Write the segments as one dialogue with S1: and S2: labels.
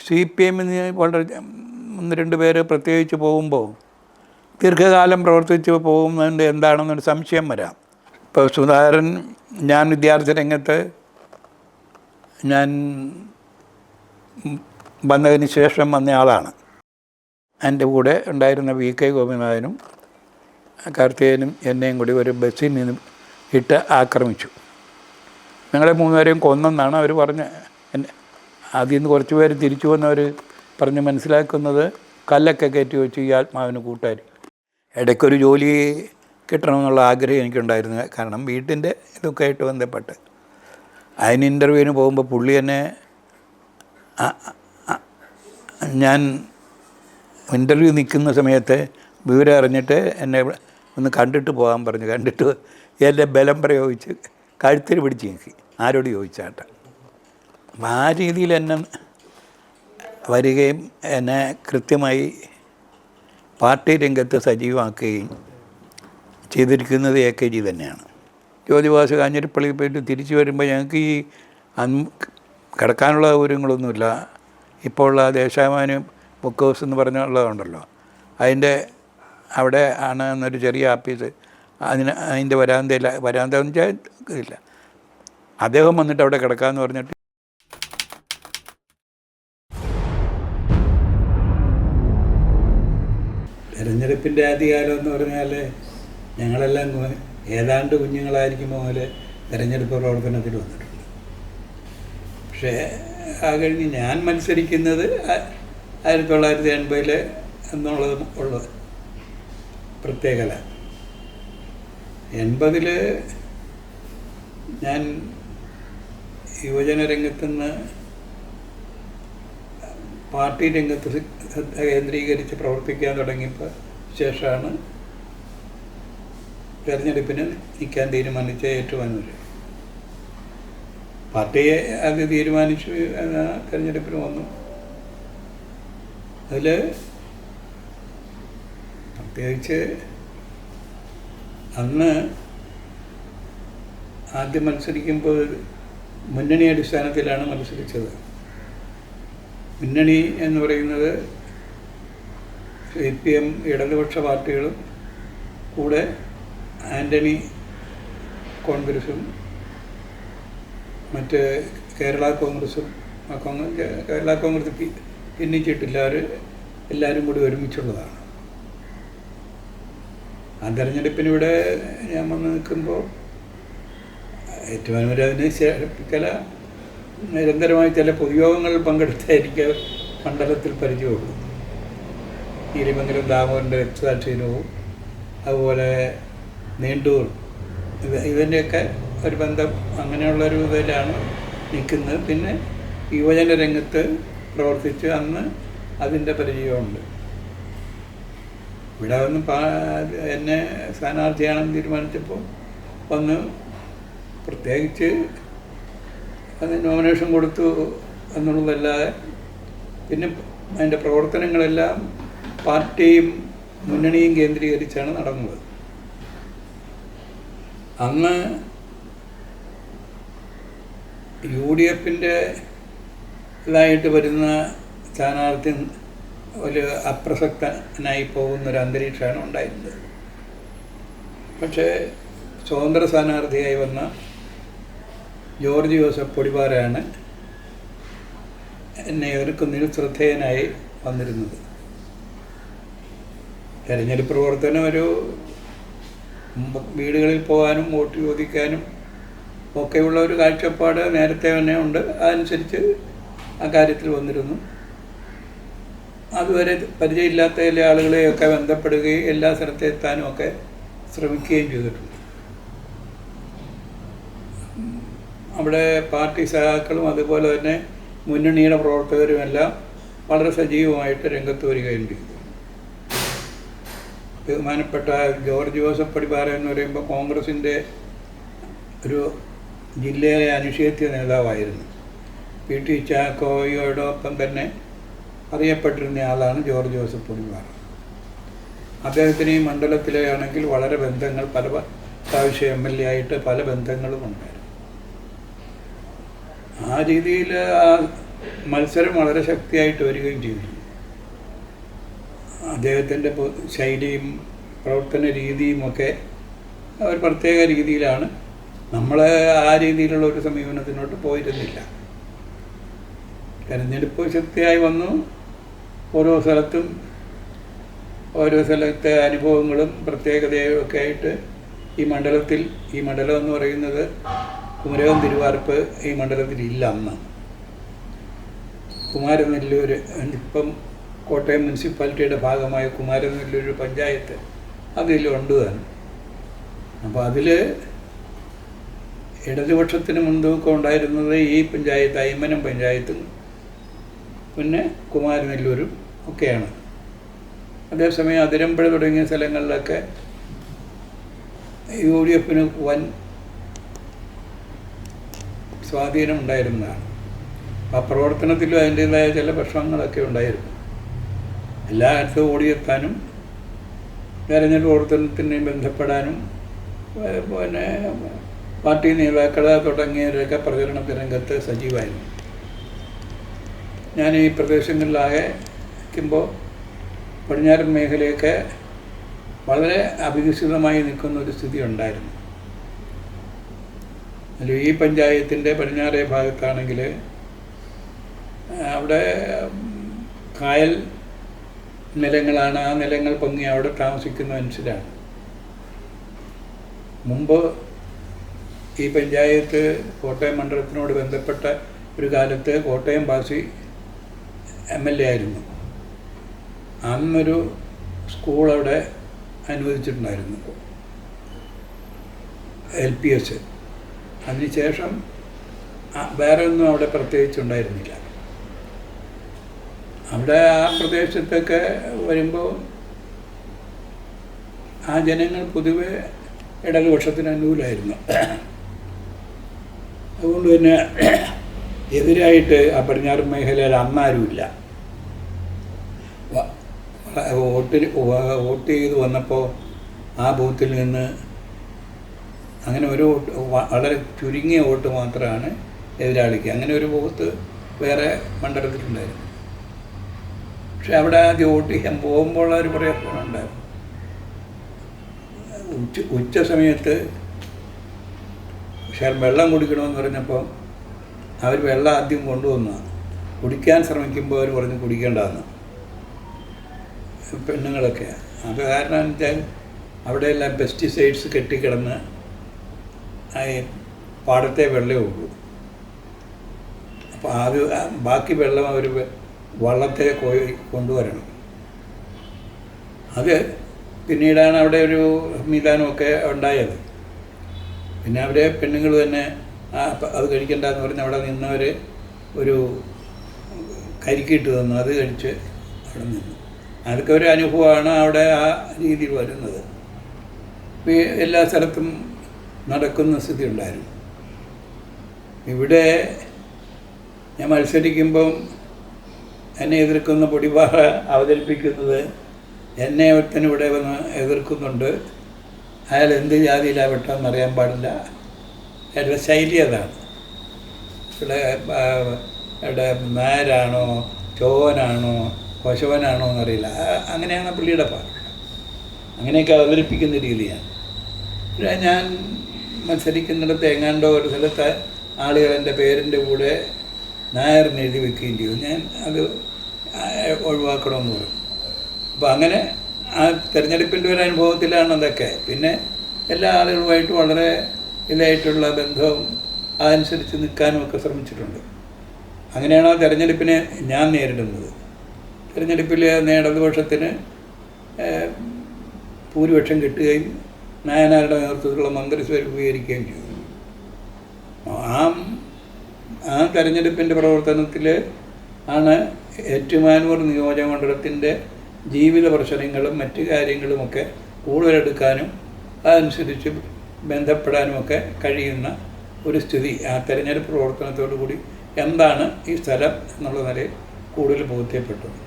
S1: CPM-ന് വളരെ 1-2 പേര് പ്രത്യേകിച്ച് പോകുമ്പോൾ ദീർഘകാലം പ്രവർത്തിച്ച് പോകുന്നതിൻ്റെ എന്താണെന്നൊരു സംശയം വരാം. ഇപ്പോൾ സുധാകരൻ, ഞാൻ വിദ്യാർത്ഥി രംഗത്ത് ഞാൻ വന്നതിന് ശേഷം വന്നയാളാണ്. എൻ്റെ കൂടെ ഉണ്ടായിരുന്ന VK ഗോപിനാഥനും കാർത്തികേയനും എന്നെയും കൂടി ഒരു ബസ്സിൽ നിന്ന് ഇട്ട് ആക്രമിച്ചു. ഞങ്ങളെ 3 പേരെയും കൊന്നെന്നാണ് അവർ പറഞ്ഞ്. അതിൽ നിന്ന് കുറച്ച് പേര് തിരിച്ചു വന്നവർ പറഞ്ഞ് മനസ്സിലാക്കുന്നത് കല്ലൊക്കെ കയറ്റി വെച്ച് ഈ ആത്മാവിന് കൂട്ടായി. ഇടയ്ക്കൊരു ജോലി കിട്ടണമെന്നുള്ള ആഗ്രഹം എനിക്കുണ്ടായിരുന്നു. കാരണം വീട്ടിൻ്റെ ഇതൊക്കെ ആയിട്ട് ബന്ധപ്പെട്ട് അതിന് ഇൻ്റർവ്യൂവിന് പോകുമ്പോൾ പുള്ളി എന്നെ, ഞാൻ ഇൻ്റർവ്യൂ നിൽക്കുന്ന സമയത്ത് വിവരം അറിഞ്ഞിട്ട് എന്നെ ഒന്ന് കണ്ടിട്ട് പോകാൻ പറഞ്ഞു. കണ്ടിട്ട് എൻ്റെ ബലം പ്രയോഗിച്ച് കഴുത്തിൽ പിടിച്ച് നോക്കി, ആരോട് ചോദിച്ചാട്ട. അപ്പം ആ രീതിയിൽ എന്നെ വരികയും എന്നെ കൃത്യമായി പാർട്ടി രംഗത്ത് സജീവമാക്കുകയും ചെയ്തിരിക്കുന്നത് AKG തന്നെയാണ്. ജ്യോതിബാസ് കാഞ്ഞിരപ്പള്ളിയിൽ പോയിട്ട് തിരിച്ചു വരുമ്പോൾ ഞങ്ങൾക്ക് ഈ കിടക്കാനുള്ള സൗകര്യങ്ങളൊന്നുമില്ല. ഇപ്പോൾ ഉള്ള ദേശാഭിമാനി ബുക്ക് ഹൗസ് എന്ന് പറഞ്ഞുള്ളതുണ്ടല്ലോ, അതിൻ്റെ അവിടെ ആണ് എന്നൊരു ചെറിയ ആപ്പീസ്. അതിൻ്റെ വരാന്ത എന്ന് വെച്ചാൽ ഇല്ല. അദ്ദേഹം വന്നിട്ട് അവിടെ കിടക്കാമെന്ന് പറഞ്ഞിട്ട് തെരഞ്ഞെടുപ്പിൻ്റെ ആദ്യകാലം എന്ന് പറഞ്ഞാൽ ഞങ്ങളെല്ലാം ഏതാണ്ട് കുഞ്ഞുങ്ങളായിരിക്കുമ്പോൾ മുതൽ തെരഞ്ഞെടുപ്പ് പ്രവർത്തനത്തിൽ വന്നിട്ടുണ്ട്. പക്ഷേ ആ കഴിഞ്ഞ് ഞാൻ മത്സരിക്കുന്നത് 1980 എന്നുള്ളത് ഉള്ളത് പ്രത്യേകത. 80 ഞാൻ യുവജന രംഗത്തുനിന്ന് പാർട്ടി രംഗത്ത് ശ്രദ്ധ കേന്ദ്രീകരിച്ച് പ്രവർത്തിക്കാൻ തുടങ്ങിയപ്പോൾ ശേഷമാണ് തെരഞ്ഞെടുപ്പിന് നിൽക്കാൻ തീരുമാനിച്ച ഏറ്റുമാനൂർ. പാർട്ടിയെ അത് തീരുമാനിച്ചു, തെരഞ്ഞെടുപ്പിന് വന്നു. അതിൽ പ്രത്യേകിച്ച് അന്ന് ആദ്യം മത്സരിക്കുമ്പോൾ മുന്നണി അടിസ്ഥാനത്തിലാണ് മത്സരിച്ചത്. മുന്നണി എന്ന് പറയുന്നത് CPM ഇടതുപക്ഷ പാർട്ടികളും കൂടെ ആൻ്റണി കോൺഗ്രസും മറ്റ് കേരള കോൺഗ്രസും, കേരള കോൺഗ്രസ് ഭിന്നിച്ചിട്ടില്ല, എല്ലാവരും കൂടി ഒരുമിച്ചുള്ളതാണ്. ആ തെരഞ്ഞെടുപ്പിനിവിടെ ഞാൻ വന്ന് നിൽക്കുമ്പോൾ ഏറ്റുമാനൂർ അതിന് ചില നിരന്തരമായി ചില പൊതുയോഗങ്ങളിൽ പങ്കെടുത്തായിരിക്കും മണ്ഡലത്തിൽ പരിചയമുള്ളൂ. നീലിമംഗലം ദാമോദരൻ്റെ രക്തസാക്ഷിദിനവും അതുപോലെ നീണ്ടൂർ, ഇതിൻ്റെയൊക്കെ ഒരു ബന്ധം അങ്ങനെയുള്ളൊരു ഇതിലാണ് നിൽക്കുന്നത്. പിന്നെ യുവജന രംഗത്ത് പ്രവർത്തിച്ച് അന്ന് അതിൻ്റെ പരിചയമുണ്ട്. ഇവിടെ വന്ന് എന്നെ സ്ഥാനാർത്ഥിയാണെന്ന് തീരുമാനിച്ചപ്പോൾ വന്ന് പ്രത്യേകിച്ച് അത് നോമിനേഷൻ കൊടുത്തു എന്നുള്ളതല്ലാതെ പിന്നെ അതിൻ്റെ പ്രവർത്തനങ്ങളെല്ലാം പാർട്ടിയും മുന്നണിയും കേന്ദ്രീകരിച്ചാണ് നടന്നത്. അന്ന് UDF-ൻ്റെ ഇതായിട്ട് വരുന്ന സ്ഥാനാർത്ഥി ഒരു അപ്രസക്തനായി പോകുന്നൊരു അന്തരീക്ഷമാണ് ഉണ്ടായിരുന്നത്. പക്ഷേ സ്വതന്ത്ര സ്ഥാനാർത്ഥിയായി വന്ന ജോർജ് ജോസഫ് പൊടിപാറയാണ് എന്നെ എതിർക്കുന്നതിൽ ശ്രദ്ധേയനായി വന്നിരുന്നത്. തെരഞ്ഞെടുപ്പ് പ്രവർത്തനം ഒരു വീടുകളിൽ പോകാനും വോട്ട് ചോദിക്കാനും ഒക്കെയുള്ള ഒരു കാഴ്ചപ്പാട് നേരത്തെ തന്നെ ഉണ്ട്. അതനുസരിച്ച് ആ കാര്യത്തിൽ വന്നിരുന്നു. അതുവരെ പരിചയമില്ലാത്ത എല്ലാ ആളുകളെയൊക്കെ ബന്ധപ്പെടുകയും എല്ലാ സ്ഥലത്തെത്താനും ഒക്കെ ശ്രമിക്കുകയും ചെയ്തിട്ടുണ്ട്. അവിടെ പാർട്ടി സഹാക്കളും അതുപോലെ തന്നെ മുന്നണിയുടെ പ്രവർത്തകരുമെല്ലാം വളരെ സജീവമായിട്ട് രംഗത്ത് വരികയും ചെയ്തു. ബഹുമാനപ്പെട്ട ജോർജ് ജോസഫ് പടിപാറ എന്ന് പറയുമ്പോൾ കോൺഗ്രസിൻ്റെ ഒരു ജില്ലയിലെ അനിഷേധ്യ നേതാവായിരുന്നു. PT ചാക്കോയോടൊപ്പം തന്നെ അറിയപ്പെട്ടിരുന്ന ആളാണ് ജോർജ് ജോസഫ് പടിപാറ. അദ്ദേഹത്തിന് ഈ മണ്ഡലത്തിലെ ആണെങ്കിൽ വളരെ ബന്ധങ്ങൾ, പല പ്രാവശ്യം MLA ആയിട്ട് പല ബന്ധങ്ങളും ഉണ്ടായിരുന്നു. ആ രീതിയിൽ ആ മത്സരം വളരെ ശക്തിയായിട്ട് വരികയും ചെയ്തു. അദ്ദേഹത്തിൻ്റെ ശൈലിയും പ്രവർത്തന രീതിയുമൊക്കെ ഒരു പ്രത്യേക രീതിയിലാണ്. നമ്മൾ ആ രീതിയിലുള്ള ഒരു സമീപനത്തിനോട്ട് പോയിരുന്നില്ല. തെരഞ്ഞെടുപ്പ് ശക്തിയായി വന്നു. ഓരോ സ്ഥലത്തെ അനുഭവങ്ങളും പ്രത്യേകതയും ഒക്കെ ആയിട്ട് ഈ മണ്ഡലം എന്ന് പറയുന്നത് കുമരകം തിരുവാർപ്പ് ഈ മണ്ഡലത്തിലില്ല. അന്ന് കുമാരനെല്ലൂർ, ഇപ്പം കോട്ടയം മുനിസിപ്പാലിറ്റിയുടെ ഭാഗമായ കുമാരനെല്ലൂർ പഞ്ചായത്ത് അതിലുണ്ട് തന്നെ. അപ്പോൾ അതിൽ ഇടതുപക്ഷത്തിന് മുൻതൂക്കം ഉണ്ടായിരുന്നത് ഈ പഞ്ചായത്ത്, അയ്മനം പഞ്ചായത്തും പിന്നെ കുമാരനെല്ലൂരും ഒക്കെയാണ്. അതേസമയം അതിരമ്പുഴ തുടങ്ങിയ സ്ഥലങ്ങളിലൊക്കെ UDF വൻ സ്വാധീനം ഉണ്ടായിരുന്നതാണ്. ആ പ്രവർത്തനത്തിലും അതിൻ്റേതായ ചില പ്രശ്നങ്ങളൊക്കെ ഉണ്ടായിരുന്നു. എല്ലായിടത്തും ഓടിയെത്താനും തെരഞ്ഞെടുപ്പ് പ്രവർത്തനത്തിനെയും ബന്ധപ്പെടാനും പിന്നെ പാർട്ടി നേതാക്കൾ തുടങ്ങിയവരൊക്കെ പ്രചരണ രംഗത്ത് സജീവമായിരുന്നു. ഞാൻ ഈ പ്രദേശങ്ങളിലാകെ നിൽക്കുമ്പോൾ പടിഞ്ഞാറൻ മേഖലയൊക്കെ വളരെ അവികസിതമായി നിൽക്കുന്ന ഒരു സ്ഥിതി ഉണ്ടായിരുന്നു. അതിൽ ഈ പഞ്ചായത്തിൻ്റെ പടിഞ്ഞാറേ ഭാഗത്താണെങ്കിൽ അവിടെ കായൽ നിലങ്ങളാണ്. ആ നിലങ്ങൾ പൊങ്ങി അവിടെ താമസിക്കുന്ന മനുഷ്യരാണ്. മുമ്പ് ഈ പഞ്ചായത്ത് കോട്ടയം മണ്ഡലത്തിനോട് ബന്ധപ്പെട്ട ഒരു കാലത്ത് കോട്ടയം ബാസി MLA ആയിരുന്നു. അന്നൊരു സ്കൂൾ അവിടെ അനുവദിച്ചിട്ടുണ്ടായിരുന്നു, LPS. അതിനുശേഷം വേറെ ഒന്നും അവിടെ പ്രത്യേകിച്ചുണ്ടായിരുന്നില്ല. അവിടെ ആ പ്രദേശത്തൊക്കെ വരുമ്പോൾ ആ ജനങ്ങൾ പൊതുവെ ഇടതുപക്ഷത്തിന് അനുകൂലമായിരുന്നു. അതുകൊണ്ട് തന്നെ എതിരായിട്ട് ആ പടിഞ്ഞാറൻ മേഖലയിൽ അന്നാരുമില്ല. വോട്ട് ചെയ്ത് വന്നപ്പോൾ ആ ബൂത്തിൽ നിന്ന് അങ്ങനെ ഒരു വളരെ ചുരുങ്ങിയ വോട്ട് മാത്രമാണ് എതിരാളിക്ക്. അങ്ങനെ ഒരു ബൂത്ത് വേറെ മണ്ഡലത്തിലുണ്ടായിരുന്നു. പക്ഷെ അവിടെ ആദ്യം വോട്ട് ചെയ്യാൻ പോകുമ്പോൾ ഒരു പ്രയത്നമുണ്ടായിരുന്നു. ഉച്ച സമയത്ത് വെള്ളം കുടിക്കണമെന്ന് പറഞ്ഞപ്പോൾ അവർ വെള്ളം ആദ്യം കൊണ്ടുവന്നു. കുടിക്കാൻ ശ്രമിക്കുമ്പോൾ അവർ പറഞ്ഞ് കുടിക്കേണ്ടതെന്ന്, പെണ്ണുങ്ങളൊക്കെ. അത് കാരണം വെച്ചാൽ അവിടെയെല്ലാം പെസ്റ്റിസൈഡ്സ് കെട്ടിക്കിടന്ന് പാടത്തെ വെള്ളമേ ഉള്ളൂ. അപ്പോൾ അത് ബാക്കി വെള്ളം അവർ വള്ളത്തെ കൊണ്ടുവരണം. അത് പിന്നീടാണ് അവിടെ ഒരു സംവിധാനമൊക്കെ ഉണ്ടായത്. പിന്നെ അവിടെ പെണ്ണുങ്ങൾ തന്നെ അത് കഴിക്കണ്ടെന്ന് പറഞ്ഞ് അവിടെ നിന്നവർ ഒരു കരിക്കിട്ട് തന്നു. അത് കഴിച്ച് അവിടെ നിന്നു. അതൊക്കെ ഒരു അനുഭവമാണ് അവിടെ ആ രീതിയിൽ വരുന്നത്. എല്ലാ സ്ഥലത്തും നടക്കുന്ന സ്ഥിതി ഉണ്ടായിരുന്നു. ഇവിടെ ഞാൻ മത്സരിക്കുമ്പം എന്നെ എതിർക്കുന്ന പൊടിപാറ അവതരിപ്പിക്കുന്നത് എന്നെ ഒരുത്തൻ ഇവിടെ വന്ന് എതിർക്കുന്നുണ്ട്, അയാൾ എന്ത് ജാതിയിലാവട്ടെന്ന് അറിയാൻ പാടില്ല, അയാളുടെ ശൈലി അതാണ്. ഇവിടെ നായരാണോ ചോവനാണോ പശുവനാണോ എന്നറിയില്ല, അങ്ങനെയാണ് പുള്ളിയുടെ ഭാഷ. അങ്ങനെയൊക്കെ അവതരിപ്പിക്കുന്ന രീതിയാണ്. ഞാൻ മത്സരിക്കുന്നിടത്ത് എങ്ങാണ്ടോ ഒരു സ്ഥലത്ത് ആളുകൾ എൻ്റെ പേരിൻ്റെ കൂടെ നായർന്ന് എഴുതി വെക്കുകയും ചെയ്തു. ഞാൻ അത് ഒഴിവാക്കണമെന്ന് പറഞ്ഞു. അപ്പോൾ അങ്ങനെ ആ തിരഞ്ഞെടുപ്പിൻ്റെ ഒരു അനുഭവത്തിലാണ് അതൊക്കെ. പിന്നെ എല്ലാ ആളുകളുമായിട്ട് വളരെ ഇതായിട്ടുള്ള ബന്ധവും അതനുസരിച്ച് നിൽക്കാനും ഒക്കെ ശ്രമിച്ചിട്ടുണ്ട്. അങ്ങനെയാണ് ആ തിരഞ്ഞെടുപ്പിനെ ഞാൻ നേരിടുന്നത്. തിരഞ്ഞെടുപ്പിൽ ഇടതുപക്ഷത്തിന് ഭൂരിപക്ഷം കിട്ടുകയും നായനാരുടെ നേതൃത്വത്തിലുള്ള മന്ത്രിസഭ രൂപീകരിക്കുകയും ചെയ്തു. ആ തെരഞ്ഞെടുപ്പിൻ്റെ പ്രവർത്തനത്തിൽ ആണ് ഏറ്റുമാനൂർ നിയോജകമണ്ഡലത്തിൻ്റെ ജീവിത പ്രശ്നങ്ങളും മറ്റു കാര്യങ്ങളുമൊക്കെ കൂടുതലെടുക്കാനും അതനുസരിച്ച് ബന്ധപ്പെടാനുമൊക്കെ കഴിയുന്ന ഒരു സ്ഥിതി ആ തെരഞ്ഞെടുപ്പ് പ്രവർത്തനത്തോടു കൂടി എന്താണ് ഈ സ്ഥലം എന്നുള്ള നിലയിൽ കൂടുതൽ ബോധ്യപ്പെട്ടത്.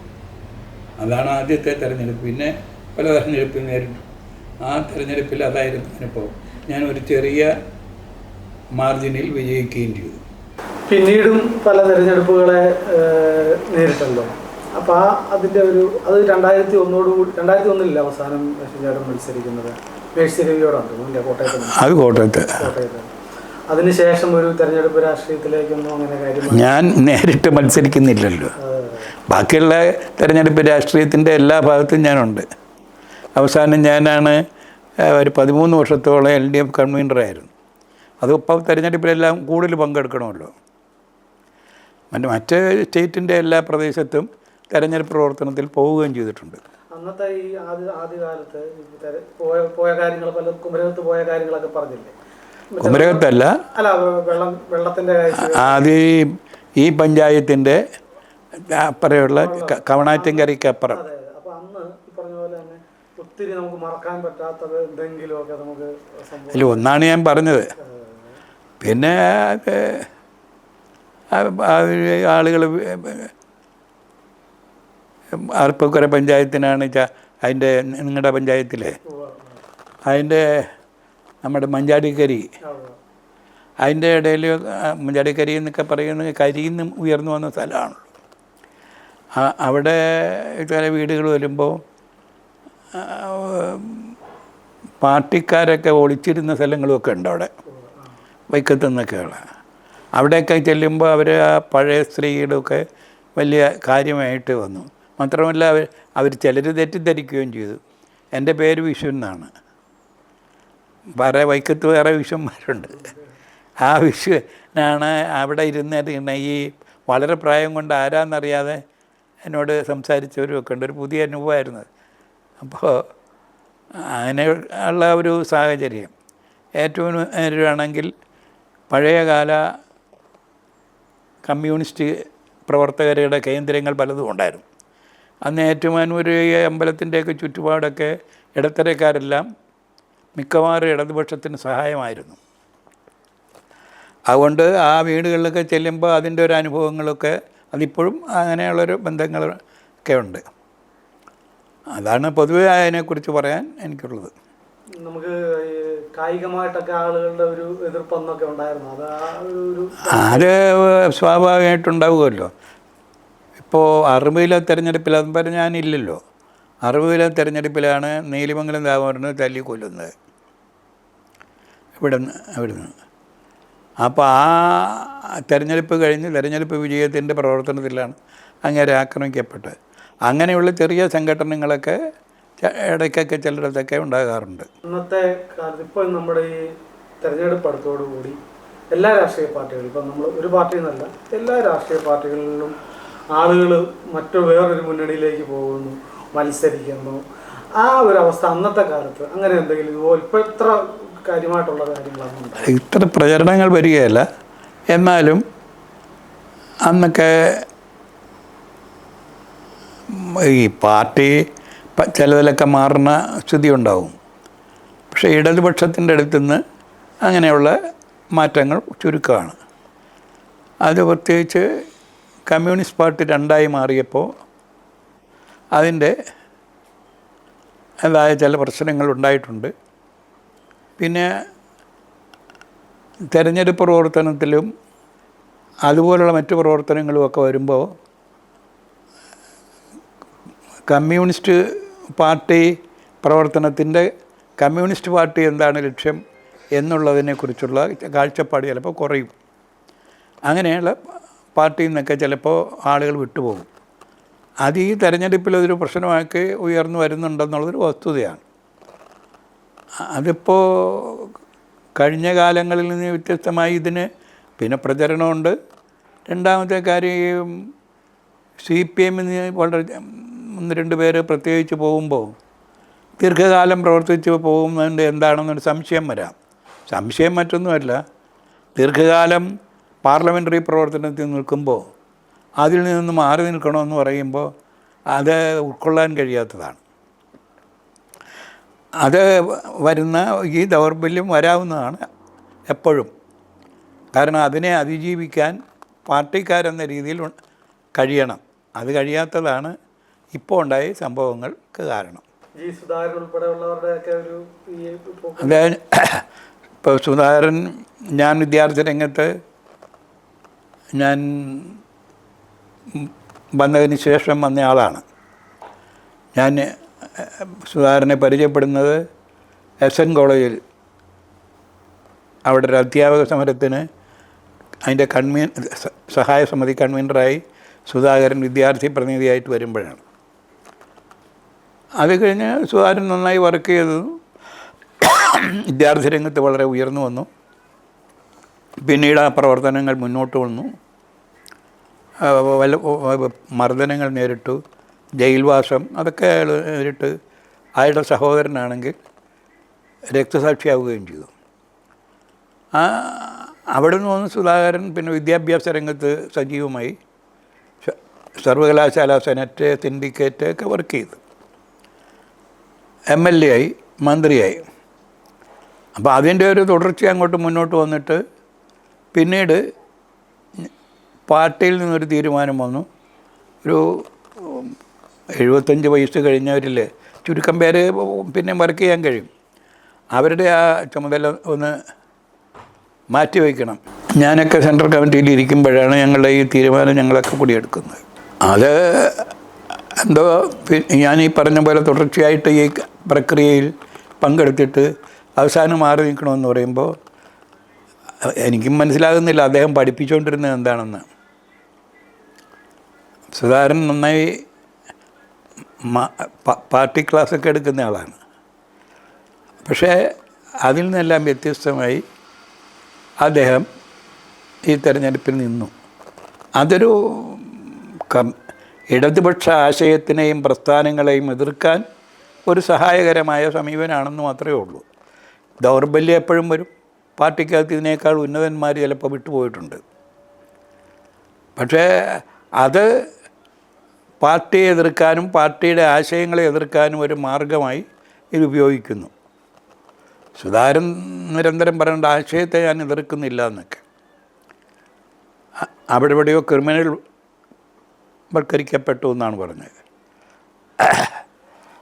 S1: അതാണ് ആദ്യത്തെ തെരഞ്ഞെടുപ്പ്. പിന്നെ പല തെരഞ്ഞെടുപ്പിൽ നേരിട്ടു. ആ തെരഞ്ഞെടുപ്പിൽ അതായിരുന്നു അനുഭവം. ഞാൻ ഒരു ചെറിയ മാർജിനിൽ വിജയിക്കുകയും ചെയ്തു.
S2: പിന്നീടും പല തിരഞ്ഞെടുപ്പുകളെ നേരിട്ടല്ലോ. അപ്പോൾ അതിൻ്റെ അത് 2001 അവസാനം ചേട്ടൻ മത്സരിക്കുന്നത് മേഴ്സിരവിയോടാണ് തോന്നുന്നില്ല, കോട്ടയത്ത്. അതിനുശേഷം ഒരു തെരഞ്ഞെടുപ്പ് രാഷ്ട്രീയത്തിലേക്കൊന്നും അങ്ങനെ കാര്യം
S1: ഞാൻ നേരിട്ട് മത്സരിക്കുന്നില്ലല്ലോ. ബാക്കിയുള്ള തെരഞ്ഞെടുപ്പ് രാഷ്ട്രീയത്തിൻ്റെ എല്ലാ ഭാഗത്തും ഞാനുണ്ട്. അവസാനം ഞാനാണ് ഒരു 13 വർഷത്തോളം LDF കൺവീനറായിരുന്നു. അതിപ്പോൾ തെരഞ്ഞെടുപ്പിലെല്ലാം കൂടുതൽ പങ്കെടുക്കണമല്ലോ. മറ്റ് സ്റ്റേറ്റിൻ്റെ എല്ലാ പ്രദേശത്തും തെരഞ്ഞെടുപ്പ് പ്രവർത്തനത്തിൽ പോവുകയും ചെയ്തിട്ടുണ്ട്.
S2: അന്നത്തെ ഈ ആദ്യകാലത്ത് പോയ കാര്യങ്ങൾ, പല കുമരകത്ത് പോയ കാര്യങ്ങളൊക്കെ പറഞ്ഞില്ലേ?
S1: കുമരകത്തല്ല,
S2: വെള്ളത്തിൻ്റെ
S1: ആദ്യം ഈ പഞ്ചായത്തിൻ്റെ അപ്പുറമുള്ള കവണാറ്റങ്കരയ്ക്ക് അപ്പുറം.
S2: അപ്പോൾ അന്ന് ഈ പറഞ്ഞ പോലെ തന്നെ ഒത്തിരി നമുക്ക് മറക്കാൻ പറ്റാത്തത് എന്തെങ്കിലുമൊക്കെ നമുക്ക്
S1: അല്ല, ഒന്നാണ് ഞാൻ പറഞ്ഞത്. പിന്നെ ആളുകൾ ആർപ്പക്കര പഞ്ചായത്തിനാണ് അതിൻ്റെ, നിങ്ങളുടെ പഞ്ചായത്തിലെ അതിൻ്റെ നമ്മുടെ മഞ്ചാടിക്കരി, അതിൻ്റെ ഇടയിൽ മഞ്ചാടിക്കരി എന്നൊക്കെ പറയുന്നത് കരിയിൽ നിന്നും ഉയർന്നു വന്ന സ്ഥലമാണ്. അവിടെ ചില വീടുകൾ വരുമ്പോൾ പാർട്ടിക്കാരൊക്കെ ഒളിച്ചിരുന്ന സ്ഥലങ്ങളുമൊക്കെ ഉണ്ട് അവിടെ, വൈക്കത്തു നിന്നൊക്കെയുള്ള. അവിടെയൊക്കെ ചെല്ലുമ്പോൾ അവർ ആ പഴയ സ്ത്രീയുടെയൊക്കെ വലിയ കാര്യമായിട്ട് വന്നു. മാത്രമല്ല അവർ ചിലർ തെറ്റിദ്ധരിക്കുകയും ചെയ്തു. എൻ്റെ പേര് വിഷു എന്നാണ്. വേറെ വൈക്കത്ത് വേറെ വിഷുന്മാരുണ്ട്. ആ വിഷുനാണ് അവിടെ ഇരുന്നിട്ട് ഈ വളരെ പ്രായം കൊണ്ട് ആരാന്നറിയാതെ എന്നോട് സംസാരിച്ചവരും ഒക്കെ ഉണ്ട്. ഒരു പുതിയ അനുഭവമായിരുന്നു. അപ്പോൾ അങ്ങനെ ഉള്ള ഒരു സാഹചര്യം. ഏറ്റവും നേരിടുകയാണെങ്കിൽ പഴയകാല കമ്മ്യൂണിസ്റ്റ് പ്രവർത്തകരുടെ കേന്ദ്രങ്ങൾ പലതും ഉണ്ടായിരുന്നു. അന്ന് ഏറ്റുമാനൂർ അമ്പലത്തിൻ്റെയൊക്കെ ചുറ്റുപാടൊക്കെ ഇടത്തരക്കാരെല്ലാം മിക്കവാറും ഇടതുപക്ഷത്തിന് സഹായമായിരുന്നു. അതുകൊണ്ട് ആ വീടുകളിലൊക്കെ ചെല്ലുമ്പോൾ അതിൻ്റെ ഒരു അനുഭവങ്ങളൊക്കെ അതിപ്പോഴും അങ്ങനെയുള്ളൊരു ബന്ധങ്ങളൊക്കെ ഉണ്ട്. അതാണ് പൊതുവെ അതിനെക്കുറിച്ച് പറയാൻ എനിക്കുള്ളത്.
S2: നമുക്ക് കായികമായിട്ടൊക്കെ ആളുകളുടെ ഒരു എതിർപ്പൊന്നൊക്കെ ഉണ്ടായിരുന്നു.
S1: അത് സ്വാഭാവികമായിട്ടുണ്ടാവുമല്ലോ. ഇപ്പോൾ 60-ലെ തെരഞ്ഞെടുപ്പിൽ അതും പറഞ്ഞ് ഞാനില്ലല്ലോ. 60-ലെ തെരഞ്ഞെടുപ്പിലാണ് നീലിമംഗലം ദാമോദരനെ തല്ലിക്കൊല്ലുന്നത് അവിടുന്ന്. അപ്പോൾ ആ തെരഞ്ഞെടുപ്പ് കഴിഞ്ഞ് തെരഞ്ഞെടുപ്പ് വിജയത്തിൻ്റെ പ്രവർത്തനത്തിലാണ് അങ്ങനെ ആക്രമിക്കപ്പെട്ടത്. അങ്ങനെയുള്ള ചെറിയ സംഘടനകളൊക്കെ ഇടയ്ക്കൊക്കെ ചിലയിടത്തൊക്കെ ഉണ്ടാകാറുണ്ട്.
S2: ഇന്നത്തെ കാലത്ത് ഇപ്പോൾ നമ്മുടെ ഈ തെരഞ്ഞെടുപ്പ് അടുത്തോടുകൂടി എല്ലാ രാഷ്ട്രീയ പാർട്ടികളും, ഇപ്പം നമ്മൾ ഒരു പാർട്ടി എന്നല്ല, എല്ലാ രാഷ്ട്രീയ പാർട്ടികളിലും ആളുകൾ വേറൊരു മുന്നണിയിലേക്ക് പോകുന്നു, മത്സരിക്കുന്നു. ആ ഒരു അവസ്ഥ അന്നത്തെ കാലത്ത് അങ്ങനെ എന്തെങ്കിലും ഇപ്പോൾ ഇത്ര കാര്യമായിട്ടുള്ള കാര്യങ്ങളൊന്നും
S1: ഇത്ര പ്രചരണങ്ങൾ വരികയല്ല. എന്നാലും അന്നൊക്കെ ഈ പാർട്ടി ചിലതിലൊക്കെ മാറുന്ന സ്ഥിതി ഉണ്ടാവും. പക്ഷേ ഇടതുപക്ഷത്തിൻ്റെ അടുത്തുനിന്ന് അങ്ങനെയുള്ള മാറ്റങ്ങൾ ചുരുക്കമാണ്. അത് പ്രത്യേകിച്ച് കമ്മ്യൂണിസ്റ്റ് പാർട്ടി രണ്ടായി മാറിയപ്പോൾ അതിൻ്റെ അതായ ചില പ്രശ്നങ്ങൾ ഉണ്ടായിട്ടുണ്ട്. പിന്നെ തെരഞ്ഞെടുപ്പ് പ്രവർത്തനത്തിലും അതുപോലുള്ള മറ്റു പ്രവർത്തനങ്ങളുമൊക്കെ വരുമ്പോൾ കമ്മ്യൂണിസ്റ്റ് പാർട്ടി പ്രവർത്തനത്തിൻ്റെ കമ്മ്യൂണിസ്റ്റ് പാർട്ടി എന്താണ് ലക്ഷ്യം എന്നുള്ളതിനെക്കുറിച്ചുള്ള കാഴ്ചപ്പാട് ചിലപ്പോൾ കുറയും. അങ്ങനെയുള്ള പാർട്ടിയിൽ നിന്നൊക്കെ ചിലപ്പോൾ ആളുകൾ വിട്ടുപോകും. അത് ഈ തെരഞ്ഞെടുപ്പിലൊരു പ്രശ്നമാക്കി ഉയർന്നു വരുന്നുണ്ടെന്നുള്ളതൊരു വസ്തുതയാണ്. അതിപ്പോൾ കഴിഞ്ഞ കാലങ്ങളിൽ നിന്ന് വ്യത്യസ്തമായി ഇതിന് പിന്നെ പ്രചരണമുണ്ട്. രണ്ടാമത്തെ കാര്യം CPM വളരെ 1-2 പേര് പ്രത്യേകിച്ച് പോകുമ്പോൾ ദീർഘകാലം പ്രവർത്തിച്ച് പോകുന്നതിൻ്റെ എന്താണെന്നൊരു സംശയം വരാം. സംശയം മറ്റൊന്നുമല്ല, ദീർഘകാലം പാർലമെൻ്ററി പ്രവർത്തനത്തിൽ നിൽക്കുമ്പോൾ അതിൽ നിന്ന് മാറി നിൽക്കണമെന്ന് പറയുമ്പോൾ അത് ഉൾക്കൊള്ളാൻ കഴിയാത്തതാണ്. അത് വരുന്ന ഈ ദൗർബല്യം വരാവുന്നതാണ് എപ്പോഴും. കാരണം അതിനെ അതിജീവിക്കാൻ പാർട്ടിക്കാരെന്ന രീതിയിൽ കഴിയണം. അത് കഴിയാത്തതാണ് ഇപ്പോൾ ഉണ്ടായ സംഭവങ്ങൾക്ക് കാരണം. അതായത് ഇപ്പോൾ സുധാകരൻ, ഞാൻ വിദ്യാർത്ഥി രംഗത്ത് ഞാൻ വന്നതിന് ശേഷം വന്ന ആളാണ്. ഞാൻ സുധാകരനെ പരിചയപ്പെടുന്നത് SN കോളേജിൽ അവിടെ ഒരു അധ്യാപക സമരത്തിന് അതിൻ്റെ സഹായ സമിതി കൺവീനറായി സുധാകരൻ വിദ്യാർത്ഥി പ്രതിനിധിയായിട്ട് വരുമ്പോഴാണ്. അത് കഴിഞ്ഞ് സുധാകരൻ നന്നായി വർക്ക് ചെയ്തു, വിദ്യാർത്ഥി രംഗത്ത് വളരെ ഉയർന്നു വന്നു. പിന്നീട് ആ പ്രവർത്തനങ്ങൾ മുന്നോട്ട് വന്നു. മർദ്ദനങ്ങൾ നേരിട്ടു, ജയിൽവാസം അതൊക്കെ നേരിട്ട് അയാളുടെ സഹോദരനാണെങ്കിൽ രക്തസാക്ഷിയാവുകയും ചെയ്തു. അവിടെ നിന്ന് വന്ന് സുധാകരൻ പിന്നെ വിദ്യാഭ്യാസ രംഗത്ത് സജീവമായി സർവകലാശാല സെനറ്റ്, സിൻഡിക്കേറ്റ് ഒക്കെ വർക്ക് ചെയ്തു. MLA ആയി, മന്ത്രിയായി. അപ്പോൾ അതിൻ്റെ ഒരു തുടർച്ച അങ്ങോട്ട് മുന്നോട്ട് വന്നിട്ട് പിന്നീട് പാർട്ടിയിൽ നിന്നൊരു തീരുമാനം വന്നു. ഒരു 75 വയസ്സ് കഴിഞ്ഞവരിൽ ചുരുക്കം പേര് പിന്നെ വർക്ക് ചെയ്യാൻ കഴിയും. അവരുടെ ആ ചുമതല ഒന്ന് മാറ്റിവെക്കണം. ഞാനൊക്കെ സെൻട്രൽ കമ്മിറ്റിയിൽ ഇരിക്കുമ്പോഴാണ് ഞങ്ങളുടെ ഈ തീരുമാനം ഞങ്ങളൊക്കെ കൂടി എടുക്കുന്നത്. അത് എന്തോ ഞാൻ ഈ പറഞ്ഞ പോലെ തുടർച്ചയായിട്ട് ഈ പ്രക്രിയയിൽ പങ്കെടുത്തിട്ട് അവസാനം മാറി നിൽക്കണമെന്ന് പറയുമ്പോൾ എനിക്കും മനസ്സിലാകുന്നില്ല അദ്ദേഹം പഠിപ്പിച്ചുകൊണ്ടിരുന്നത് എന്താണെന്ന്. സുധാകരൻ നന്നായി പാർട്ടി ക്ലാസ്സൊക്കെ എടുക്കുന്ന ആളാണ്. പക്ഷേ അതിൽ നിന്നെല്ലാം വ്യത്യസ്തമായി അദ്ദേഹം ഈ തെരഞ്ഞെടുപ്പിൽ നിന്നു. അതൊരു ഇടതുപക്ഷ ആശയത്തിനെയും പ്രസ്ഥാനങ്ങളെയും എതിർക്കാൻ ഒരു സഹായകരമായ സമീപനമാണെന്ന് മാത്രമേ ഉള്ളൂ. ദൗർബല്യം എപ്പോഴും വരും. പാർട്ടിക്കകത്ത് ഇതിനേക്കാൾ ഉന്നതന്മാർ ചിലപ്പോൾ വിട്ടുപോയിട്ടുണ്ട്. പക്ഷേ അത് പാർട്ടിയെ എതിർക്കാനും പാർട്ടിയുടെ ആശയങ്ങളെ എതിർക്കാനും ഒരു മാർഗമായി ഇത് ഉപയോഗിക്കുന്നു. സുധാകരൻ നിരന്തരം പറയേണ്ട ആശയത്തെ ഞാൻ എതിർക്കുന്നില്ല എന്നൊക്കെ. അവിടെ എവിടെയോ ക്രിമിനൽ വൽക്കരിക്കപ്പെട്ടു എന്നാണ് പറഞ്ഞത്.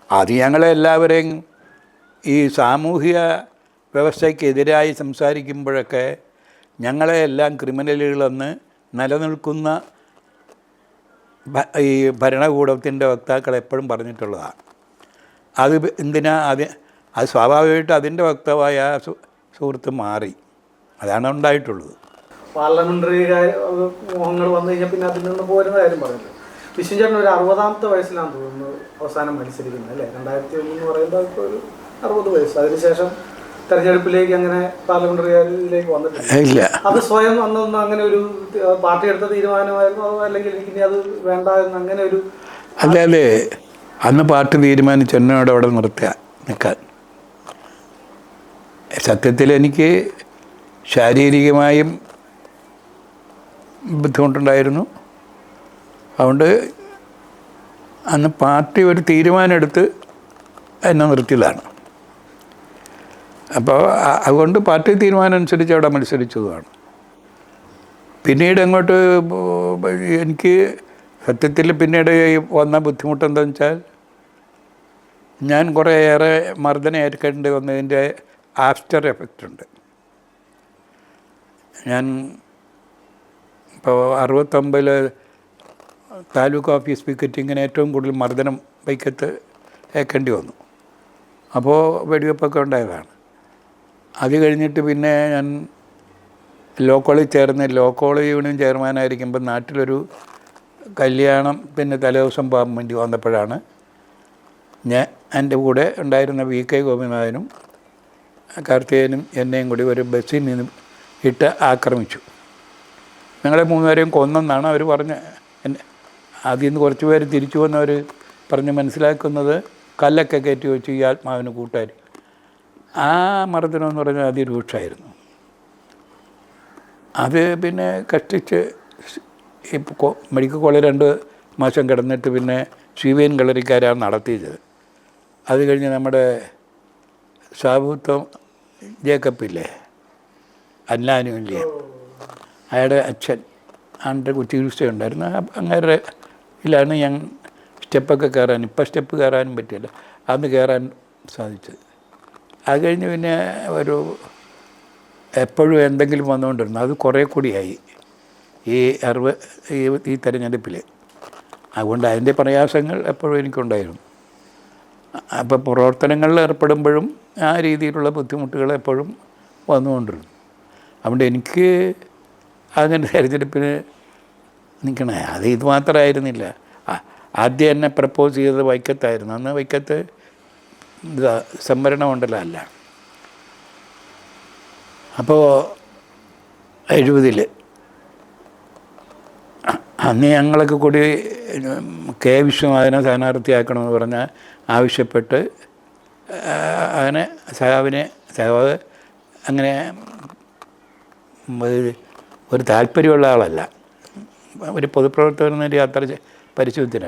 S1: അത് ഞങ്ങളെല്ലാവരെയും ഈ സാമൂഹിക വ്യവസ്ഥയ്ക്കെതിരായി സംസാരിക്കുമ്പോഴൊക്കെ ഞങ്ങളെ എല്ലാം ക്രിമിനലുകളെന്ന് നിലനിൽക്കുന്ന ഈ ഭരണകൂടത്തിൻ്റെ വക്താക്കൾ എപ്പോഴും പറഞ്ഞിട്ടുള്ളതാണ്. അത് എന്തിനാ അത് സ്വാഭാവികമായിട്ട് അതിൻ്റെ വക്താവായ സുഹൃത്ത് മാറി. അതാണ് ഉണ്ടായിട്ടുള്ളത്.
S2: പാർലമെൻ്ററി മോഹങ്ങൾ വന്നു കഴിഞ്ഞാൽ പിന്നെ അതിൽ നിന്ന് പോരുന്ന കാര്യം പറഞ്ഞല്ലോ. വിഷ്ണു ചേട്ടൻ ഒരു 60ാമത്തെ വയസ്സിലാണ് തോന്നുന്നു അവസാനം മത്സരിക്കുന്നത് അല്ലേ? 2001 എന്ന് പറയുമ്പോൾ ഇപ്പോൾ ഒരു 60 വയസ്സ്. അതിനുശേഷം തെരഞ്ഞെടുപ്പിലേക്ക് അങ്ങനെ പാർലമെൻ്ററിയിലേക്ക് വന്നിട്ടില്ല. അത് സ്വയം അന്നൊന്നും അങ്ങനെ ഒരു പാർട്ടി എടുത്ത തീരുമാനമായിരുന്നു, അല്ലെങ്കിൽ ഇനി അത് വേണ്ട എന്ന് അങ്ങനെ ഒരു
S1: അല്ലേ? അന്ന് പാർട്ടി തീരുമാനിച്ച് എന്നോട് അവിടെ നിർത്തുക നിൽക്കാൻ. സത്യത്തിൽ എനിക്ക് ശാരീരികമായും ബുദ്ധിമുട്ടുണ്ടായിരുന്നു. അതുകൊണ്ട് അന്ന് പാർട്ടി ഒരു തീരുമാനമെടുത്ത് എന്നെ നിർത്തിയതാണ്. അപ്പോൾ അതുകൊണ്ട് പാർട്ടി തീരുമാനം അനുസരിച്ച് അവിടെ മത്സരിച്ചതുമാണ്. പിന്നീട് അങ്ങോട്ട് എനിക്ക് സത്യത്തിൽ പിന്നീട് വന്ന ബുദ്ധിമുട്ട് എന്താണെന്ന് വെച്ചാൽ ഞാൻ കുറേയേറെ മർദ്ദനം ഏൽക്കേണ്ടി വന്നതിൻ്റെ ആഫ്റ്റർ എഫക്റ്റ് ഉണ്ട്. ഞാൻ ഇപ്പോൾ 69 താലൂക്ക് ഓഫീസ് പിക്കറ്റിങ്ങിന് ഏറ്റവും കൂടുതൽ മർദ്ദനം വൈക്കത്ത് ഏൽക്കേണ്ടി വന്നു. അപ്പോൾ വെടിവെപ്പൊക്കെ ഉണ്ടായതാണ്. അത് കഴിഞ്ഞിട്ട് പിന്നെ ഞാൻ ലോ കോളേജിൽ ചേർന്ന് ലോ കോളേജ് യൂണിയൻ ചെയർമാനായിരിക്കുമ്പോൾ നാട്ടിലൊരു കല്യാണം പിന്നെ തലേദിവസം പോകാൻ വേണ്ടി വന്നപ്പോഴാണ് എൻ്റെ കൂടെ ഉണ്ടായിരുന്ന VK ഗോപിനാഥനും കാർത്തികേയനും എന്നെയും കൂടി ഒരു ബസ്സിൽ നിന്ന് ഇട്ട് ആക്രമിച്ചു. ഞങ്ങളെ 3 പേരെയും കൊന്നെന്നാണ് അവർ പറഞ്ഞ്. അതിൽ നിന്ന് കുറച്ച് പേര് തിരിച്ചു വന്നവർ പറഞ്ഞ് മനസ്സിലാക്കുന്നത് കല്ലൊക്കെ കയറ്റി വെച്ച് ഈ ആത്മാവിന് കൂട്ടുകാർ. ആ മർദ്ദനം എന്ന് പറഞ്ഞാൽ അതിരൂക്ഷമായിരുന്നു. അത് പിന്നെ കഷ്ടിച്ച് ഇപ്പോൾ മെഡിക്കൽ കോളേജ് 2 മാസം കിടന്നിട്ട് പിന്നെ CVN കളരിക്കാരാണ് നടത്തിയത്. അത് കഴിഞ്ഞ് നമ്മുടെ സാബുത്വം ജേക്കബില്ലേ, അല്ലാനുമില്ലേ, അയാളുടെ അച്ഛൻ ആണ്ട് ചികിത്സയുണ്ടായിരുന്നു. അങ്ങനെ ഇതിലാണ് ഞാൻ സ്റ്റെപ്പൊക്കെ കയറാൻ, ഇപ്പം സ്റ്റെപ്പ് കയറാനും പറ്റില്ല, അന്ന് കയറാൻ സാധിച്ചത്. അത് കഴിഞ്ഞ് പിന്നെ ഒരു എപ്പോഴും എന്തെങ്കിലും വന്നുകൊണ്ടിരുന്നു. അത് കുറേ കൂടിയായി. ഈ ഈ തെരഞ്ഞെടുപ്പിൽ. അതുകൊണ്ട് അതിൻ്റെ പ്രയാസങ്ങൾ എപ്പോഴും എനിക്കുണ്ടായിരുന്നു. അപ്പോൾ പ്രവർത്തനങ്ങളിൽ ഏർപ്പെടുമ്പോഴും ആ രീതിയിലുള്ള ബുദ്ധിമുട്ടുകൾ എപ്പോഴും വന്നുകൊണ്ടിരുന്നു. അതുകൊണ്ട് എനിക്ക് അങ്ങനെ തിരഞ്ഞെടുപ്പിന് നിൽക്കണേ അത് ഇത് മാത്രമായിരുന്നില്ല. ആദ്യം എന്നെ പ്രപ്പോസ് ചെയ്തത് വൈക്കത്തായിരുന്നു. അന്ന് വൈക്കത്ത് സംവരണ മണ്ഡലമല്ല. അപ്പോൾ 70 അന്ന് ഞങ്ങളൊക്കെ കൂടി കെ വിശ്വനാഥനെ സ്ഥാനാർത്ഥിയാക്കണമെന്ന് പറഞ്ഞാൽ ആവശ്യപ്പെട്ട് അങ്ങനെ സഹാവ് അങ്ങനെ ഒരു താല്പര്യമുള്ള ആളല്ല, ഒരു പൊതുപ്രവർത്തകർ യാത്ര പരിശോധന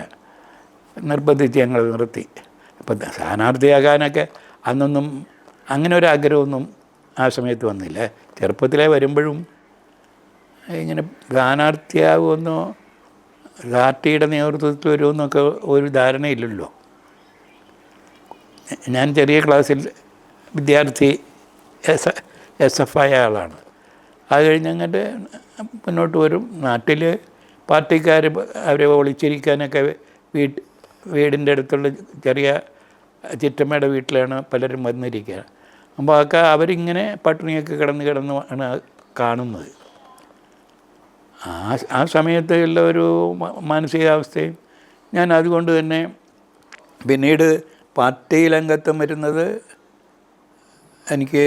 S1: നിർബന്ധിച്ച് ഞങ്ങൾ നിർത്തി. അപ്പം സ്ഥാനാർത്ഥിയാകാനൊക്കെ അന്നൊന്നും അങ്ങനെ ഒരു ആഗ്രഹമൊന്നും ആ സമയത്ത് വന്നില്ല. ചെറുപ്പത്തിലേ വരുമ്പോഴും ഇങ്ങനെ സ്ഥാനാർത്ഥിയാകുമെന്നോ പാർട്ടിയുടെ നേതൃത്വത്തിൽ വരുമെന്നൊക്കെ ഒരു ധാരണയില്ലല്ലോ. ഞാൻ ചെറിയ ക്ലാസ്സിൽ വിദ്യാർത്ഥി SF ആയ ആളാണ്. അത് കഴിഞ്ഞ് അങ്ങോട്ട് മുന്നോട്ട് വരും. നാട്ടിൽ പാർട്ടിക്കാർ അവരെ ഒളിച്ചിരിക്കാനൊക്കെ വീടിൻ്റെ അടുത്തുള്ള ചെറിയ ചിറ്റമ്മയുടെ വീട്ടിലാണ് പലരും വന്നിരിക്കുക. അപ്പോൾ അതൊക്കെ അവരിങ്ങനെ പട്ടിണിയൊക്കെ കിടന്ന് ആണ് കാണുന്നത്. ആ സമയത്ത് ഉള്ള ഒരു മാനസികാവസ്ഥയും ഞാൻ അതുകൊണ്ട് തന്നെ പിന്നീട് പാർട്ടിയിലംഗത്വം വരുന്നത് എനിക്ക്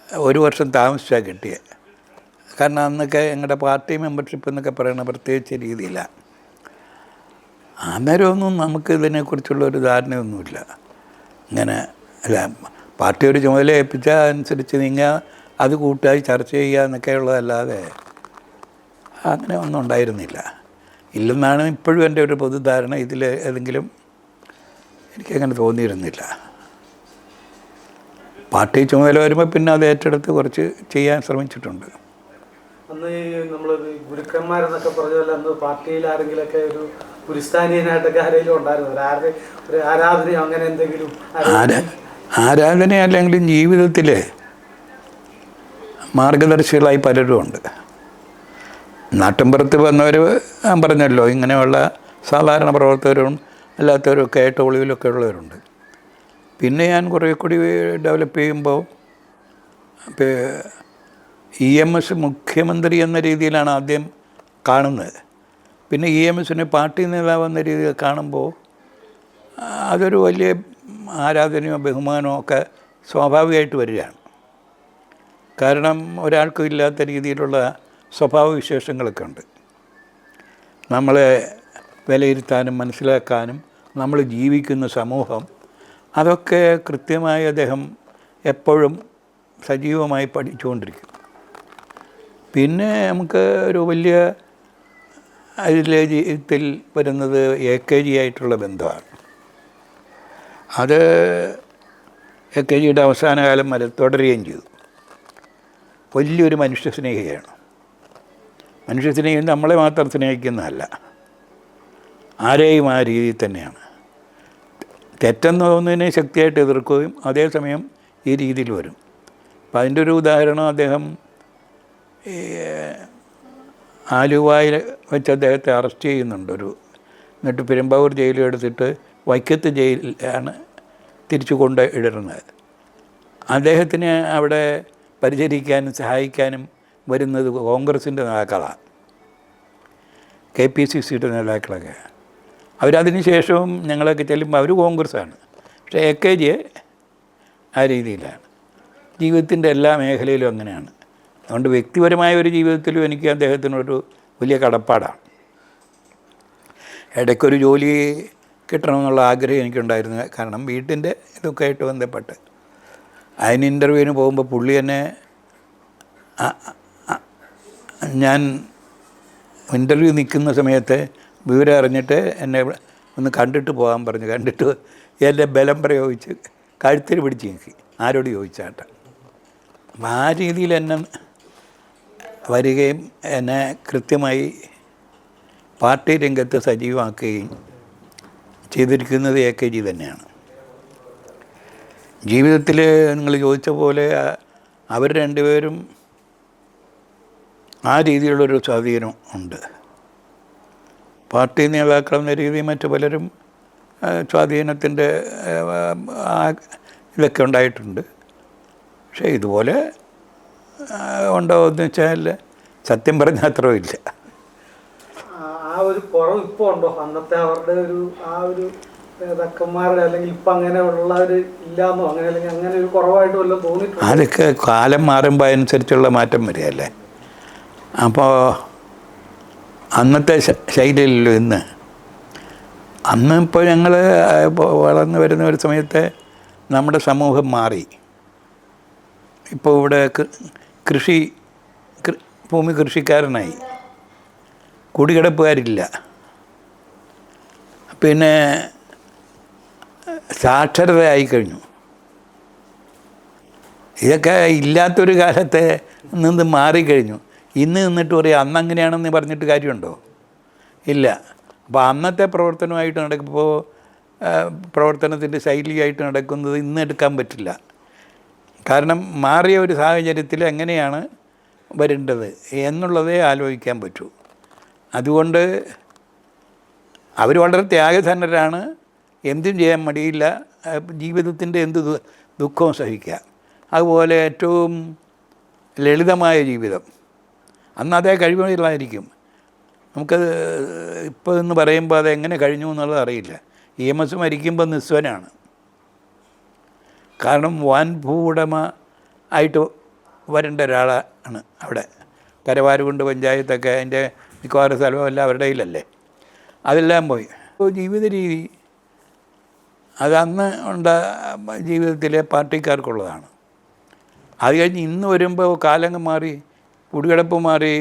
S1: 1 വർഷം താമസിച്ചാണ് കിട്ടിയത്. കാരണം അന്നൊക്കെ ഞങ്ങളുടെ പാർട്ടി മെമ്പർഷിപ്പ് എന്നൊക്കെ പറയുന്ന പ്രത്യേകിച്ച് രീതിയിലാണ്. അന്നേരമൊന്നും നമുക്ക് ഇതിനെക്കുറിച്ചുള്ളൊരു ധാരണയൊന്നുമില്ല. ഇങ്ങനെ അല്ല, പാർട്ടി ഒരു ചുമതല ഏൽപ്പിച്ചാൽ അതനുസരിച്ച് നിങ്ങൾ അത് കൂട്ടായി ചർച്ച ചെയ്യുക എന്നൊക്കെ ഉള്ളതല്ലാതെ അങ്ങനെ ഒന്നും ഉണ്ടായിരുന്നില്ല. ഇല്ലെന്നാണ് ഇപ്പോഴും എൻ്റെ ഒരു പൊതുധാരണ. ഇതിൽ ഏതെങ്കിലും എനിക്കങ്ങനെ തോന്നിയിരുന്നില്ല. പാർട്ടി ചുമതല വരുമ്പോൾ പിന്നെ അത് ഏറ്റെടുത്ത് കുറച്ച് ചെയ്യാൻ ശ്രമിച്ചിട്ടുണ്ട്.
S2: അന്ന് ഈ നമ്മൾ ഗുരുക്കന്മാരെന്നൊക്കെ പറഞ്ഞ പോലെ അന്ന് പാർട്ടിയിൽ ആരെങ്കിലുമൊക്കെ ഒരു ഗുരുസ്ഥാനീയനായിട്ടൊക്കെ ആരെങ്കിലും ഉണ്ടായിരുന്നു? ഒരു ആരാധനയോ അങ്ങനെ എന്തെങ്കിലും?
S1: ആരാധന അല്ലെങ്കിലും ജീവിതത്തിൽ മാർഗദർശികളായി പലരും ഉണ്ട്. നാട്ടിൻപുറത്ത് വന്നവർ ഞാൻ പറഞ്ഞല്ലോ, ഇങ്ങനെയുള്ള സാധാരണ പ്രവർത്തകരും അല്ലാത്തവരൊക്കെ ആയിട്ട് ഒളിവിലൊക്കെ ഉള്ളവരുണ്ട്. പിന്നെ ഞാൻ കുറേ കൂടി ഡെവലപ്പ് ചെയ്യുമ്പോൾ EMS മുഖ്യമന്ത്രി എന്ന രീതിയിലാണ് ആദ്യം കാണുന്നത്. പിന്നെ EMSനെ പാർട്ടി നേതാവ് എന്ന രീതിയിൽ കാണുമ്പോൾ അതൊരു വലിയ ആരാധനയോ ബഹുമാനമോ ഒക്കെ സ്വാഭാവികമായിട്ട് വരികയാണ്. കാരണം ഒരാൾക്കും ഇല്ലാത്ത രീതിയിലുള്ള സ്വഭാവവിശേഷങ്ങളൊക്കെ ഉണ്ട്. നമ്മളെ വിലയിരുത്താനും മനസ്സിലാക്കാനും നമ്മൾ ജീവിക്കുന്ന സമൂഹം അതൊക്കെ കൃത്യമായി അദ്ദേഹം എപ്പോഴും സജീവമായി പഠിച്ചുകൊണ്ടിരിക്കും. പിന്നെ നമുക്ക് ഒരു വലിയ അതിലെ ജീവിതത്തിൽ വരുന്നത് AKG ആയിട്ടുള്ള ബന്ധമാണ്. അത് AKGയുടെ അവസാന കാലം വരെ തുടരുകയും ചെയ്തു. വലിയൊരു മനുഷ്യസ്നേഹിയാണ്. മനുഷ്യസ്നേഹം നമ്മളെ മാത്രം സ്നേഹിക്കുന്നതല്ല, ആരെയും ആ രീതിയിൽ തന്നെയാണ്. തെറ്റെന്ന് തോന്നുന്നതിനെ ശക്തിയായിട്ട് എതിർക്കുകയും അതേസമയം ഈ രീതിയിൽ വരും. അപ്പം അതിൻ്റെ ഒരു ഉദാഹരണം, അദ്ദേഹം ആലുവയിൽ വെച്ച് അദ്ദേഹത്തെ അറസ്റ്റ് ചെയ്യുന്നുണ്ട്. എന്നിട്ട് പെരുമ്പാവൂർ ജയിലിൽ എടുത്തിട്ട് വൈക്കത്ത് ജയിലിലാണ് തിരിച്ചു കൊണ്ട് ഇടുന്നത്. അദ്ദേഹത്തിന് അവിടെ പരിചരിക്കാനും സഹായിക്കാനും വരുന്നത് കോൺഗ്രസിൻ്റെ നേതാക്കളാണ്, KPCCയുടെ നേതാക്കളൊക്കെ. അവരതിന് ശേഷവും ഞങ്ങളൊക്കെ ചെല്ലുമ്പോൾ അവർ കോൺഗ്രസ്സാണ്. പക്ഷേ AKG ആ രീതിയിലാണ്. ജീവിതത്തിൻ്റെ എല്ലാ മേഖലയിലും അങ്ങനെയാണ്. അതുകൊണ്ട് വ്യക്തിപരമായ ഒരു ജീവിതത്തിലും എനിക്ക് അദ്ദേഹത്തിനൊരു വലിയ കടപ്പാടാണ്. ഇടയ്ക്കൊരു ജോലി കിട്ടണമെന്നുള്ള ആഗ്രഹം എനിക്കുണ്ടായിരുന്നു. കാരണം വീട്ടിൻ്റെ ഇതൊക്കെ ആയിട്ട് ബന്ധപ്പെട്ട് അതിന് ഇൻ്റർവ്യൂവിന് പോകുമ്പോൾ പുള്ളി എന്നെ ഞാൻ ഇൻ്റർവ്യൂ നിൽക്കുന്ന സമയത്ത് വിവരം അറിഞ്ഞിട്ട് എന്നെ ഒന്ന് കണ്ടിട്ട് പോകാൻ പറഞ്ഞു. കണ്ടിട്ട് എൻ്റെ ബലം പ്രയോഗിച്ച് കഴുത്തിൽ പിടിച്ച് നോക്കി, ആരോട് ചോദിച്ചാട്ട. അപ്പം ആ രീതിയിൽ എന്നെ വരികയും എന്നെ കൃത്യമായി പാർട്ടി രംഗത്ത് സജീവമാക്കുകയും ചെയ്തിരിക്കുന്നത് AKG തന്നെയാണ്. ജീവിതത്തിൽ നിങ്ങൾ ചോദിച്ച പോലെ അവർ രണ്ടുപേരും ആ രീതിയിലുള്ളൊരു സ്വാധീനം ഉണ്ട്. പാർട്ടി നേതാക്കൾ എന്ന രീതിയിൽ മറ്റു പലരും സ്വാധീനത്തിൻ്റെ ഇതൊക്കെ ഉണ്ടായിട്ടുണ്ട്. പക്ഷേ ഇതുപോലെ ഉണ്ടോ എന്ന് വെച്ചാൽ സത്യം പറഞ്ഞാൽ അത്രയും ഇല്ല.
S2: ആ ഒരു കുറവ് ഇപ്പോൾ ഉണ്ടോ? അന്നത്തെ അവരുടെ ഒരു നേതാക്കന്മാരുടെ അല്ലെങ്കിൽ ഇപ്പം അങ്ങനെ ഉള്ളവർ ഇല്ലാന്നോ, അങ്ങനെ അല്ലെങ്കിൽ അങ്ങനെ ഒരു കുറവായിട്ട് വല്ലതും തോന്നിയിട്ടുണ്ട്?
S1: അതൊക്കെ കാലം മാറുമ്പോൾ അനുസരിച്ചുള്ള മാറ്റം വരികയല്ലേ. അപ്പോൾ അന്നത്തെ ശൈലിയിലല്ലോ ഇന്ന്. അന്ന് ഇപ്പോൾ ഞങ്ങൾ വളർന്നു വരുന്ന ഒരു സമയത്ത് നമ്മുടെ സമൂഹം മാറി. ഇപ്പോൾ ഇവിടെ ഭൂമി കൃഷിക്കാരനായി, കുടികിടപ്പുകാരില്ല, പിന്നെ സാക്ഷരതയായി കഴിഞ്ഞു. ഇതൊക്കെ ഇല്ലാത്തൊരു കാലത്തെ നിന്ന് മാറിക്കഴിഞ്ഞു. ഇന്ന് നിന്നിട്ട് പറയും അന്നങ്ങനെയാണെന്ന് പറഞ്ഞിട്ട് കാര്യമുണ്ടോ? ഇല്ല. അപ്പോൾ അന്നത്തെ പ്രവർത്തനമായിട്ട് നടക്കുമ്പോൾ പ്രവർത്തനത്തിൻ്റെ ശൈലിയായിട്ട് നടക്കുന്നത് ഇന്ന് എടുക്കാൻ പറ്റില്ല. കാരണം മാറിയ ഒരു സാഹചര്യത്തിൽ എങ്ങനെയാണ് വരേണ്ടത് എന്നുള്ളതേ ആലോചിക്കാൻ പറ്റൂ. അതുകൊണ്ട് അവർ വളരെ ത്യാഗധനരാണ്, എന്തും ചെയ്യാൻ മടിയില്ല, ജീവിതത്തിൻ്റെ എന്ത് ദുഃഖവും സഹിക്കുക. അതുപോലെ ഏറ്റവും ലളിതമായ ജീവിതം, അന്ന് അതേ കഴിവുള്ളതായിരിക്കും. നമുക്കത് ഇപ്പോൾ എന്ന് പറയുമ്പോൾ അതെങ്ങനെ കഴിഞ്ഞു എന്നുള്ളത് അറിയില്ല. EMS മരിക്കുമ്പോൾ നിസ്വനാണ്. കാരണം വൻ ഭൂവുടമ ആയിട്ട് വരേണ്ട ഒരാളാണ് അവിടെ. കരവാരുകുണ്ട് പഞ്ചായത്തൊക്കെ അതിൻ്റെ മിക്കവാറും സ്ഥലമെല്ലാം അവരുടെ കയ്യിലല്ലേ. അതെല്ലാം പോയി. ജീവിത രീതി അത് അന്ന് ജീവിതത്തിലെ പാർട്ടിക്കാർക്കുള്ളതാണ്. അത് കഴിഞ്ഞ് ഇന്ന് വരുമ്പോൾ കാലങ്ങൾ മാറി, കുടികിടപ്പ് മാറി,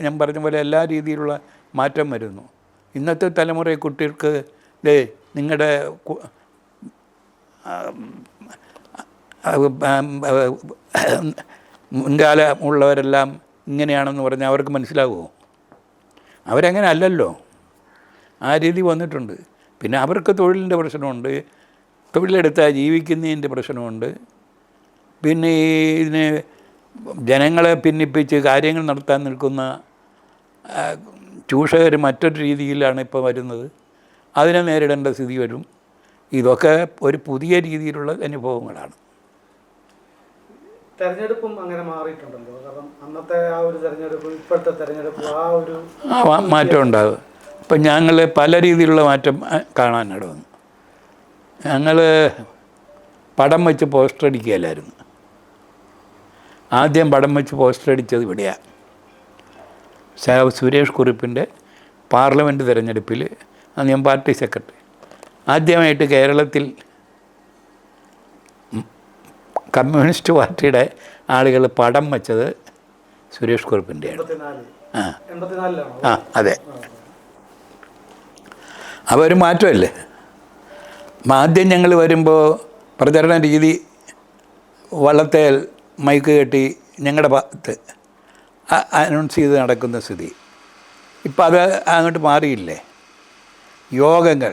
S1: ഞാൻ പറഞ്ഞ പോലെ എല്ലാ രീതിയിലുള്ള മാറ്റം വരുന്നു. ഇന്നത്തെ തലമുറ കുട്ടികൾക്ക് നിങ്ങളുടെ മുൻകാല ഉള്ളവരെല്ലാം ഇങ്ങനെയാണെന്ന് പറഞ്ഞാൽ അവർക്ക് മനസ്സിലാവുമോ? അവരങ്ങനെ അല്ലല്ലോ. ആ രീതി വന്നിട്ടുണ്ട്. പിന്നെ അവർക്ക് തൊഴിലിൻ്റെ പ്രശ്നമുണ്ട്, തൊഴിലെടുത്താൽ ജീവിക്കുന്നതിൻ്റെ പ്രശ്നമുണ്ട്. പിന്നെ ഇതിന് ജനങ്ങളെ ഭിന്നിപ്പിച്ച് കാര്യങ്ങൾ നടത്താൻ നിൽക്കുന്ന ചൂഷകർ മറ്റൊരു രീതിയിലാണ് ഇപ്പോൾ വരുന്നത്. അതിനെ നേരിടേണ്ട സ്ഥിതി വരും. ഇതൊക്കെ ഒരു പുതിയ രീതിയിലുള്ള അനുഭവങ്ങളാണ്.
S2: തെരഞ്ഞെടുപ്പും അങ്ങനെ മാറിയിട്ടുണ്ടല്ലോ. കാരണം അന്നത്തെ ആ ഒരു തെരഞ്ഞെടുപ്പ് ഇപ്പോഴത്തെ തെരഞ്ഞെടുപ്പ്
S1: മാറ്റം ഉണ്ടാകും. ഇപ്പം ഞങ്ങൾ പല രീതിയിലുള്ള മാറ്റം കാണാനിട വന്നു. ഞങ്ങൾ പടം വെച്ച് പോസ്റ്റർ അടിക്കുകയല്ലായിരുന്നു. ആദ്യം പടം വെച്ച് പോസ്റ്റർ അടിച്ചത് ഇവിടെയാണ്. സുരേഷ് കുറുപ്പിൻ്റെ പാർലമെൻറ്റ് തിരഞ്ഞെടുപ്പിൽ അന്ന് ഞാൻ പാർട്ടി സെക്രട്ടറി. ആദ്യമായിട്ട് കേരളത്തിൽ കമ്മ്യൂണിസ്റ്റ് പാർട്ടിയുടെ ആളുകൾ പടം വെച്ചത് സുരേഷ് കുറുപ്പിൻ്റെയാണ്. അതെ. അപ്പോൾ ഒരു മാറ്റമല്ലേ. ആദ്യം ഞങ്ങൾ വരുമ്പോൾ പ്രചരണ രീതി വള്ളത്തേൽ മൈക്ക് കെട്ടി ഞങ്ങളുടെ ഭാഗത്ത് അനൗൺസ് ചെയ്ത് നടക്കുന്ന സ്ഥിതി. ഇപ്പം അത് അങ്ങോട്ട് മാറിയില്ലേ. യോഗങ്ങൾ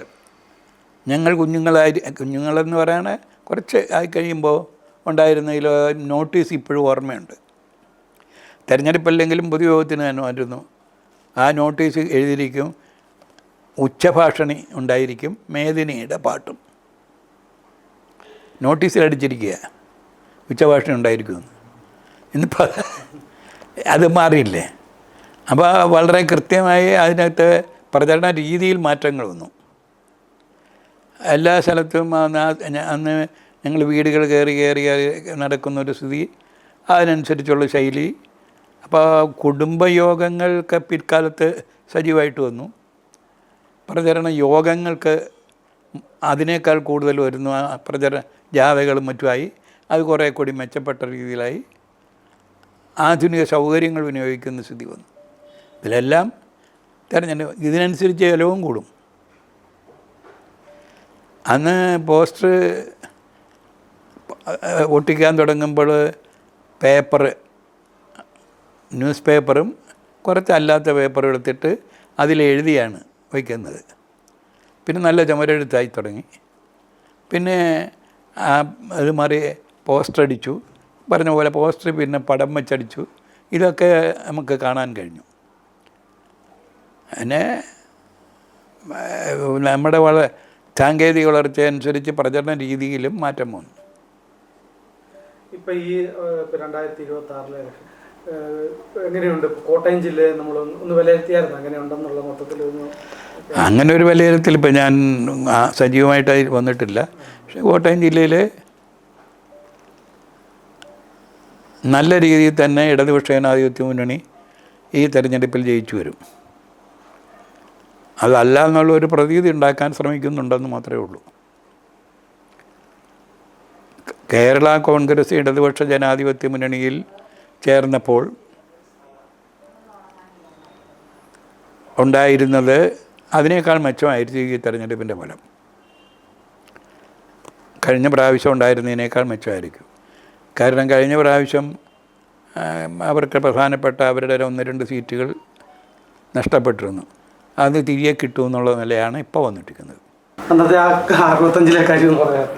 S1: ഞങ്ങൾ കുഞ്ഞുങ്ങളെന്ന് പറയണ കുറച്ച് ആയി കഴിയുമ്പോൾ ഉണ്ടായിരുന്നതിൽ നോട്ടീസ് ഇപ്പോഴും ഓർമ്മയുണ്ട്. തിരഞ്ഞെടുപ്പല്ലെങ്കിലും പൊതുയോഗത്തിന് തന്നെ വരുന്നു. ആ നോട്ടീസ് എഴുതിയിരിക്കും, ഉച്ചഭാഷണി ഉണ്ടായിരിക്കും, മേദിനിയുടെ പാട്ടും നോട്ടീസിലടിച്ചിരിക്കുക, ഉച്ചഭാഷണി ഉണ്ടായിരിക്കുമെന്ന്. ഇന്നിപ്പോൾ അത് മാറിയില്ലേ. അപ്പോൾ വളരെ കൃത്യമായി അതിനകത്ത് പ്രചരണ രീതിയിൽ മാറ്റങ്ങൾ വന്നു. എല്ലാ സ്ഥലത്തും അന്ന് ഞങ്ങൾ വീടുകൾ കയറി നടക്കുന്നൊരു സ്ഥിതി, അതിനനുസരിച്ചുള്ള ശൈലി. അപ്പോൾ കുടുംബയോഗങ്ങൾക്ക് പിൽക്കാലത്ത് സജീവമായിട്ട് വന്നു. പ്രചരണ യോഗങ്ങൾക്ക് അതിനേക്കാൾ കൂടുതൽ വരുന്നു. പ്രചരണ ജാഥകളും മറ്റുമായി അത് കുറേ കൂടി മെച്ചപ്പെട്ട രീതിയിലായി. ആധുനിക സൗകര്യങ്ങൾ വിനിയോഗിക്കുന്ന സ്ഥിതി വന്നു. ഇതിലെല്ലാം ഇതിനനുസരിച്ച് ചിലവും കൂടും. അന്ന് പോസ്റ്റർ ഒട്ടിക്കാൻ തുടങ്ങുമ്പോൾ ന്യൂസ് പേപ്പറും കുറച്ചല്ലാത്ത പേപ്പറും എടുത്തിട്ട് അതിലെഴുതിയാണ് വയ്ക്കുന്നത്. പിന്നെ നല്ല ചുമരെഴുത്തായി തുടങ്ങി. പിന്നെ അത് മാറി പോസ്റ്റർ അടിച്ചു. പറഞ്ഞ പോലെ പോസ്റ്റർ പിന്നെ പടം വെച്ചടിച്ചു. ഇതൊക്കെ നമുക്ക് കാണാൻ കഴിഞ്ഞു. പിന്നെ നമ്മുടെ സാങ്കേതിക വളർച്ചയനുസരിച്ച് പ്രചരണ രീതിയിലും മാറ്റം വന്നു.
S2: ഇപ്പം ഈ 2026 ഇലക്ഷൻ എങ്ങനെയുണ്ട്? കോട്ടയം ജില്ലയെ നമ്മൾ ഒന്ന് വിലയിരുത്തിയായിരുന്നു എങ്ങനെയുണ്ടെന്നുള്ള മൊത്തത്തിൽ
S1: അങ്ങനെ ഒരു വിലയിരുത്തൽ ഇപ്പം ഞാൻ സജീവമായിട്ട് വന്നിട്ടില്ല. പക്ഷേ കോട്ടയം ജില്ലയിൽ നല്ല രീതിയിൽ തന്നെ ഇടതുപക്ഷ ജനാധിപത്യ മുന്നണി ഈ തെരഞ്ഞെടുപ്പിൽ ജയിച്ചു വരും. അതല്ല എന്നുള്ളൊരു പ്രതീതി ഉണ്ടാക്കാൻ ശ്രമിക്കുന്നുണ്ടെന്ന് മാത്രമേ ഉള്ളൂ. കേരള കോൺഗ്രസ് ഇടതുപക്ഷ ജനാധിപത്യ മുന്നണിയിൽ ചേർന്നപ്പോൾ ഉണ്ടായിരുന്നത് അതിനേക്കാൾ മെച്ചമായിരുന്നു ഈ തെരഞ്ഞെടുപ്പിൻ്റെ ഫലം. കഴിഞ്ഞ പ്രാവശ്യം ഉണ്ടായിരുന്നതിനേക്കാൾ മെച്ചമായിരിക്കും. കാരണം കഴിഞ്ഞ പ്രാവശ്യം അവർക്ക് പ്രധാനപ്പെട്ട അവരുടെ 1-2 സീറ്റുകൾ നഷ്ടപ്പെട്ടിരുന്നു. അത് തിരികെ കിട്ടുമെന്നുള്ള നിലയാണ് ഇപ്പോൾ വന്നിട്ടിരിക്കുന്നത്.
S2: അന്നത്തെ 65 കാര്യം പറയാം.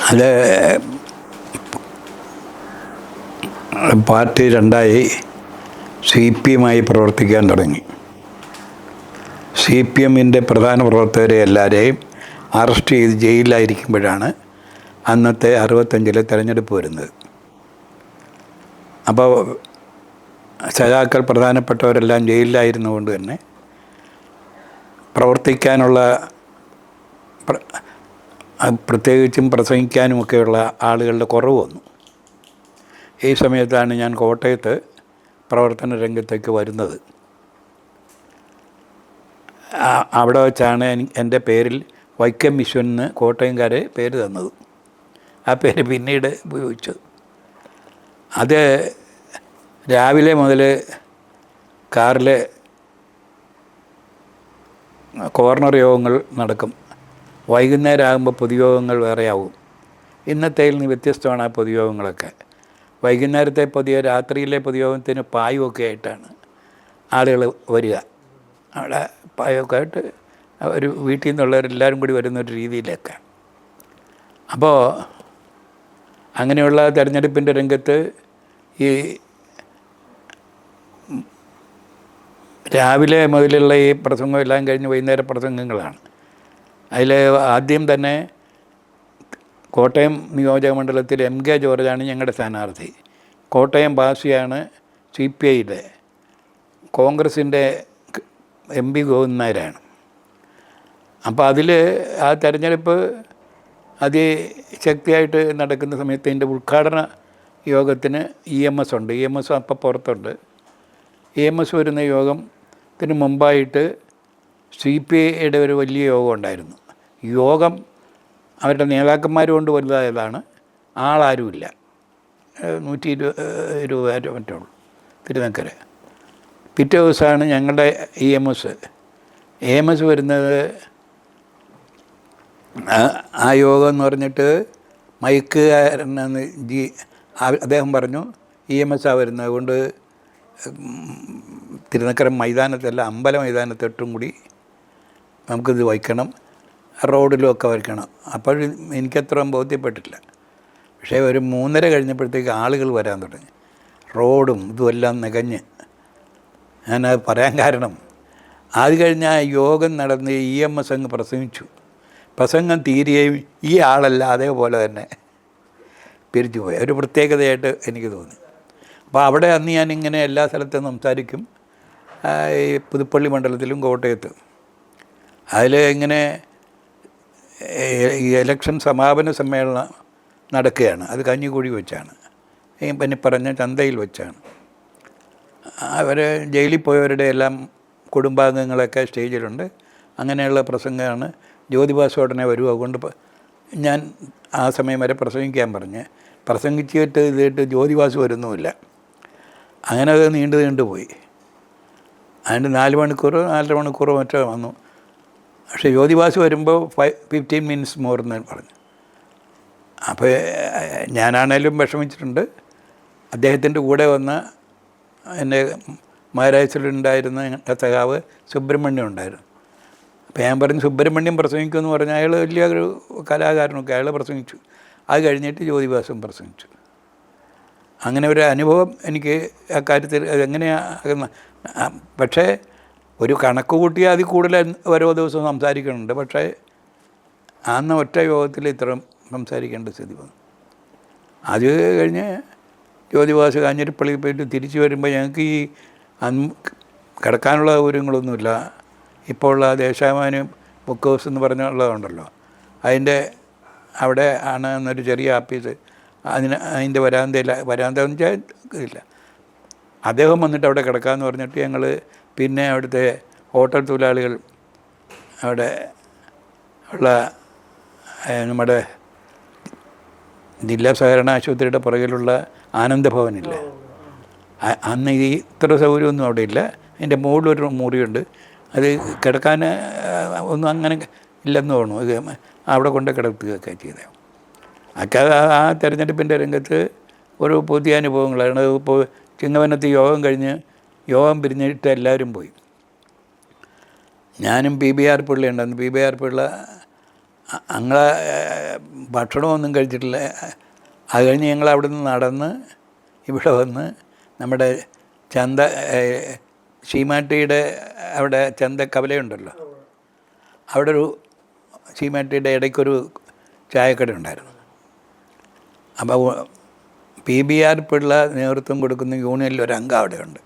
S1: അത് പാർട്ടി രണ്ടായി CPM പ്രവർത്തിക്കാൻ തുടങ്ങി. CPM പ്രധാന പ്രവർത്തകരെ എല്ലാവരെയും അറസ്റ്റ് ചെയ്ത് ജയിലിലായിരിക്കുമ്പോഴാണ് അന്നത്തെ 65 തെരഞ്ഞെടുപ്പ് വരുന്നത്. അപ്പോൾ സഖാക്കൾ പ്രധാനപ്പെട്ടവരെല്ലാം ജയിലിലായിരുന്നുകൊണ്ട് തന്നെ പ്രവർത്തിക്കാനുള്ള പ്രത്യേകിച്ചും പ്രസംഗിക്കാനുമൊക്കെയുള്ള ആളുകളുടെ കുറവ് വന്നു. ഈ സമയത്താണ് ഞാൻ കോട്ടയത്ത് പ്രവർത്തന രംഗത്തേക്ക് വരുന്നത്. അവിടെ വെച്ചാണ് എൻ്റെ പേരിൽ വൈക്കം വിശ്വൻ എന്ന് കോട്ടയംകാരെ പേര് തന്നത്. ആ പേര് പിന്നീട് ഉപയോഗിച്ചത്. അത് രാവിലെ മുതൽ കാറിൽ കോർണർ യോഗങ്ങൾ നടക്കും. വൈകുന്നേരം ആകുമ്പോൾ പൊതുയോഗങ്ങൾ വേറെ ആവും. ഇന്നത്തേൽ നിന്ന് വ്യത്യസ്തമാണ് ആ പൊതുയോഗങ്ങളൊക്കെ. വൈകുന്നേരത്തെ രാത്രിയിലെ പൊതുയോഗത്തിന് പായുമൊക്കെ ആയിട്ടാണ് ആളുകൾ വരിക. അവിടെ പായൊക്കെ ആയിട്ട് ഒരു വീട്ടിൽ നിന്നുള്ളവരെല്ലാവരും കൂടി വരുന്നൊരു രീതിയിലൊക്കെ. അപ്പോൾ അങ്ങനെയുള്ള തെരഞ്ഞെടുപ്പിൻ്റെ രംഗത്ത് ഈ രാവിലെ മുതലുള്ള ഈ പ്രസംഗം എല്ലാം കഴിഞ്ഞ് വൈകുന്നേര പ്രസംഗങ്ങളാണ്. അതിൽ ആദ്യം തന്നെ കോട്ടയം നിയോജക മണ്ഡലത്തിൽ MK ജോർജാണ് ഞങ്ങളുടെ സ്ഥാനാർത്ഥി. കോട്ടയം ബാസിയാണ് CPIയുടെ, കോൺഗ്രസിൻ്റെ MP ഗോവിന്ദൻ നായരാണ്. അപ്പോൾ അതിൽ ആ തെരഞ്ഞെടുപ്പ് അതിശക്തിയായിട്ട് നടക്കുന്ന സമയത്ത് ഇതിൻ്റെ ഉദ്ഘാടന യോഗത്തിന് EMS ഉണ്ട്. EMS അപ്പം പുറത്തുണ്ട്. EMS വരുന്ന യോഗത്തിന് മുമ്പായിട്ട് CPIയുടെ ഒരു വലിയ യോഗം ഉണ്ടായിരുന്നു. യോഗം അവരുടെ നേതാക്കന്മാർ കൊണ്ട് വലുതായതാണ്. ആളാരുമില്ല. 120 മറ്റേ ഉള്ളൂ തിരുനക്കര. പിറ്റേ ദിവസമാണ് ഞങ്ങളുടെ EMS വരുന്നത്. ആ യോഗം എന്ന് പറഞ്ഞിട്ട് മൈക്കുകാരനെന്ന് അദ്ദേഹം പറഞ്ഞു EMS വരുന്നത് കൊണ്ട് തിരുനക്കര മൈതാനത്തല്ല അമ്പല മൈതാനത്തൊട്ടും കൂടി നമുക്കിത് വയ്ക്കണം, റോഡിലുമൊക്കെ വയ്ക്കണം. അപ്പോൾ എനിക്കത്ര ബോധ്യപ്പെട്ടില്ല. പക്ഷേ ഒരു 3:30 കഴിഞ്ഞപ്പോഴത്തേക്ക് ആളുകൾ വരാൻ തുടങ്ങി. റോഡും ഇതുമെല്ലാം നികഞ്ഞ്. ഞാനത് പറയാൻ കാരണം അത് കഴിഞ്ഞ് ആ യോഗം നടന്ന് EMS അങ്ങ് പ്രസംഗിച്ചു. പ്രസംഗം തീരുകയും ഈ ആളല്ല അതേപോലെ തന്നെ പിരിച്ചു പോയി. ഒരു പ്രത്യേകതയായിട്ട് എനിക്ക് തോന്നി. അപ്പോൾ അവിടെ അന്ന് ഞാനിങ്ങനെ എല്ലാ സ്ഥലത്തും സംസാരിക്കും. ഈ പുതുപ്പള്ളി മണ്ഡലത്തിലും കോട്ടയത്ത്. അതിൽ ഇങ്ങനെ ഈ ഇലക്ഷൻ സമാപന സമ്മേളനം നടക്കുകയാണ്. അത് കഞ്ഞിക്കുഴി വെച്ചാണ്, പിന്നെ പറഞ്ഞ ചന്തയിൽ വെച്ചാണ്. അവർ ജയിലിൽ പോയവരുടെ എല്ലാം കുടുംബാംഗങ്ങളൊക്കെ സ്റ്റേജിലുണ്ട്. അങ്ങനെയുള്ള പ്രസംഗമാണ്. ജ്യോതിബാസു ഉടനെ വരും. അതുകൊണ്ട് ഞാൻ ആ സമയം വരെ പ്രസംഗിക്കാൻ പറഞ്ഞ് പ്രസംഗിച്ചിട്ട് ഇതിട്ട് ജ്യോതിബാസു വരുന്നുമില്ല. അങ്ങനെ അത് നീണ്ടു പോയി. അതിൻ്റെ 4 മണിക്കൂറോ 4.5 മണിക്കൂറോ മറ്റോ വന്നു. പക്ഷേ ജ്യോതിബാസു വരുമ്പോൾ 15 മിനിറ്റ്സ് മോർ എന്ന് പറഞ്ഞു. അപ്പോൾ ഞാനാണേലും വിഷമിച്ചിട്ടുണ്ട്. അദ്ദേഹത്തിൻ്റെ കൂടെ വന്ന എൻ്റെ മഹാരാഷ്ട്രയിലുണ്ടായിരുന്ന സഖാവ് സുബ്രഹ്മണ്യം ഉണ്ടായിരുന്നു. അപ്പോൾ ഞാൻ പറഞ്ഞു സുബ്രഹ്മണ്യം പ്രസംഗിക്കുമെന്ന് പറഞ്ഞാൽ അയാൾ വലിയ ഒരു കലാകാരനൊക്കെ, അയാൾ പ്രസംഗിച്ചു. അത് കഴിഞ്ഞിട്ട് ജ്യോതിബാസും പ്രസംഗിച്ചു. അങ്ങനെ ഒരു അനുഭവം എനിക്ക് അക്കാര്യത്തിൽ എങ്ങനെയാണ്. പക്ഷേ ഒരു കണക്ക് കൂട്ടിയാൽ അതിൽ കൂടുതൽ ഓരോ ദിവസവും സംസാരിക്കുന്നുണ്ട്. പക്ഷേ അന്ന് ഒറ്റ യോഗത്തിൽ ഇത്രയും സംസാരിക്കേണ്ട സ്ഥിതി വന്നു. അത് കഴിഞ്ഞ് ജ്യോതിവാസ് കാഞ്ഞിരപ്പള്ളിയിൽ പോയിട്ട് തിരിച്ചു വരുമ്പോൾ ഞങ്ങൾക്ക് ഈ കിടക്കാനുള്ള സൗകര്യങ്ങളൊന്നുമില്ല. ഇപ്പോൾ ഉള്ള ദേശാഭിമാനി ബുക്ക് ഹൗസ് എന്ന് പറഞ്ഞുള്ളതുണ്ടല്ലോ, അതിൻ്റെ അവിടെ ആണ് എന്നൊരു ചെറിയ ആപ്പീസ്. അതിൻ്റെ വരാന്ത എന്ന് വെച്ചാൽ ഇല്ല. അദ്ദേഹം വന്നിട്ട് അവിടെ കിടക്കാമെന്ന് പറഞ്ഞിട്ട് ഞങ്ങൾ പിന്നെ അവിടുത്തെ ഹോട്ടൽ തൊഴിലാളികൾ അവിടെ ഉള്ള നമ്മുടെ ജില്ലാ സഹകരണ ആശുപത്രിയുടെ പുറകിലുള്ള ആനന്ദഭവനില്ലേ, അന്ന് ഈ ഇത്ര സൗകര്യമൊന്നും അവിടെ ഇല്ല. അതിൻ്റെ മുകളിലൊരു മുറിയുണ്ട്. അത് കിടക്കാൻ ഒന്നും അങ്ങനെ ഇല്ലെന്ന് തോന്നുന്നു. ഇത് അവിടെ കൊണ്ട് കിടത്തുകയൊക്കെ ചെയ്തത്. ഒക്കെ ആ തെരഞ്ഞെടുപ്പിൻ്റെ രംഗത്ത് ഒരു പുതിയ അനുഭവങ്ങളാണ്. ഇപ്പോൾ ചിങ്ങവനത്ത് യോഗം കഴിഞ്ഞ് യോഗം പിരിഞ്ഞിട്ട് എല്ലാവരും പോയി. ഞാനും PBR പിള്ള ഉണ്ടായിരുന്നു. PBR പിള്ള ഞങ്ങളെ ഭക്ഷണമൊന്നും കഴിച്ചിട്ടില്ല. അത് കഴിഞ്ഞ് ഞങ്ങൾ അവിടെ നിന്ന് നടന്ന് ഇവിടെ വന്ന് നമ്മുടെ ചന്ത ശീമാട്ടിയുടെ അവിടെ ചന്ത കവലയുണ്ടല്ലോ, അവിടെ ഒരു ശീമാട്ടിയുടെ ഇടയ്ക്കൊരു ചായക്കട ഉണ്ടായിരുന്നു. അപ്പോൾ PBR പിള്ള നേതൃത്വം കൊടുക്കുന്ന യൂണിയനിൽ ഒരു അംഗം അവിടെയുണ്ട്.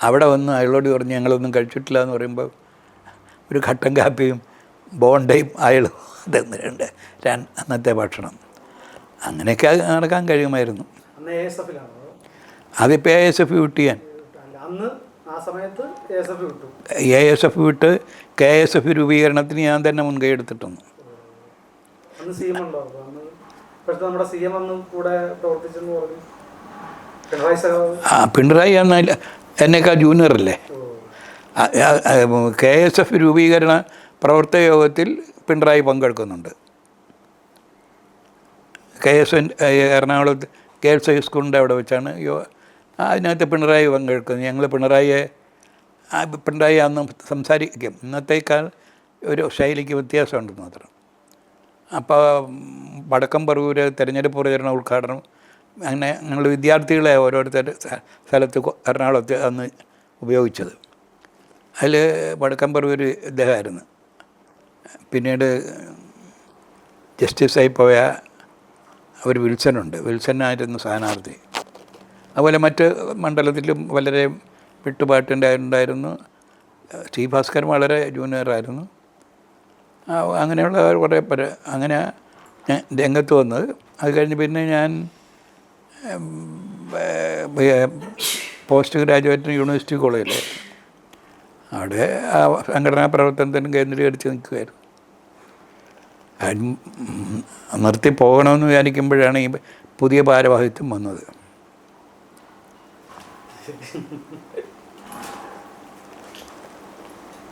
S1: അവിടെ വന്ന് അയാളോട് പറഞ്ഞ് ഞങ്ങളൊന്നും കഴിച്ചിട്ടില്ല എന്ന് പറയുമ്പോൾ ഒരു കട്ടൻ കാപ്പിയും ബോണ്ടയും അയാളും തന്നിട്ടുണ്ട് അന്നത്തെ ഭക്ഷണം. അങ്ങനെയൊക്കെ നടക്കാൻ കഴിയുമായിരുന്നു. അതിപ്പോൾ ASF വിട്ട് ഞാൻ ASF വിട്ട് KSF രൂപീകരണത്തിന് ഞാൻ തന്നെ മുൻകൈ എടുത്തിട്ടുണ്ട്. പിണറായി എന്നാൽ എന്നേക്കാൾ ജൂനിയറല്ലേ. KSF രൂപീകരണ പ്രവർത്തക യോഗത്തിൽ പിണറായി പങ്കെടുക്കുന്നുണ്ട്. എറണാകുളത്ത് ഗേൾസ് ഹൈസ്കൂളിൻ്റെ അവിടെ വെച്ചാണ് അതിനകത്ത് പിണറായി പങ്കെടുക്കുന്നത്. ഞങ്ങൾ പിണറായി അന്ന് സംസാരിക്കും. ഇന്നത്തേക്കാൾ ഒരു ശൈലിക്ക് വ്യത്യാസമുണ്ടെന്ന് മാത്രം. അപ്പോൾ വടക്കം പറവൂർ തെരഞ്ഞെടുപ്പ് പ്രചരണ ഉദ്ഘാടനം അങ്ങനെ ഞങ്ങൾ വിദ്യാർത്ഥികളെ ഓരോരുത്തർ സ്ഥലത്ത് എറണാകുളത്ത് അന്ന് ഉപയോഗിച്ചത്. അതിൽ വടക്കം പറവൂർ ഇദ്ദേഹമായിരുന്നു. പിന്നീട് ജസ്റ്റിസായി പോയ ഒരു വിൽസനായിരുന്നു സ്ഥാനാർത്ഥി. അതുപോലെ മറ്റ് മണ്ഡലത്തിലും വളരെ വിട്ടുപാട്ടുണ്ടായിരുന്നു. ടി ഭാസ്കരൻ വളരെ ജൂനിയറായിരുന്നു. അങ്ങനെയുള്ള കുറേ അങ്ങനെ ഞാൻ രംഗത്ത് വന്നത്. അത് കഴിഞ്ഞ് പിന്നെ ഞാൻ പോസ്റ്റ് ഗ്രാജുവേറ്റ് യൂണിവേഴ്സിറ്റി കോളേജിൽ അവിടെ ആ സംഘടനാ പ്രവർത്തനത്തിനും കേന്ദ്രീകരിച്ച് നിൽക്കുമായിരുന്നു. നിർത്തി പോകണമെന്ന് വിചാരിക്കുമ്പോഴാണ് ഈ പുതിയ ഭാരവാഹിത്വം വന്നത്.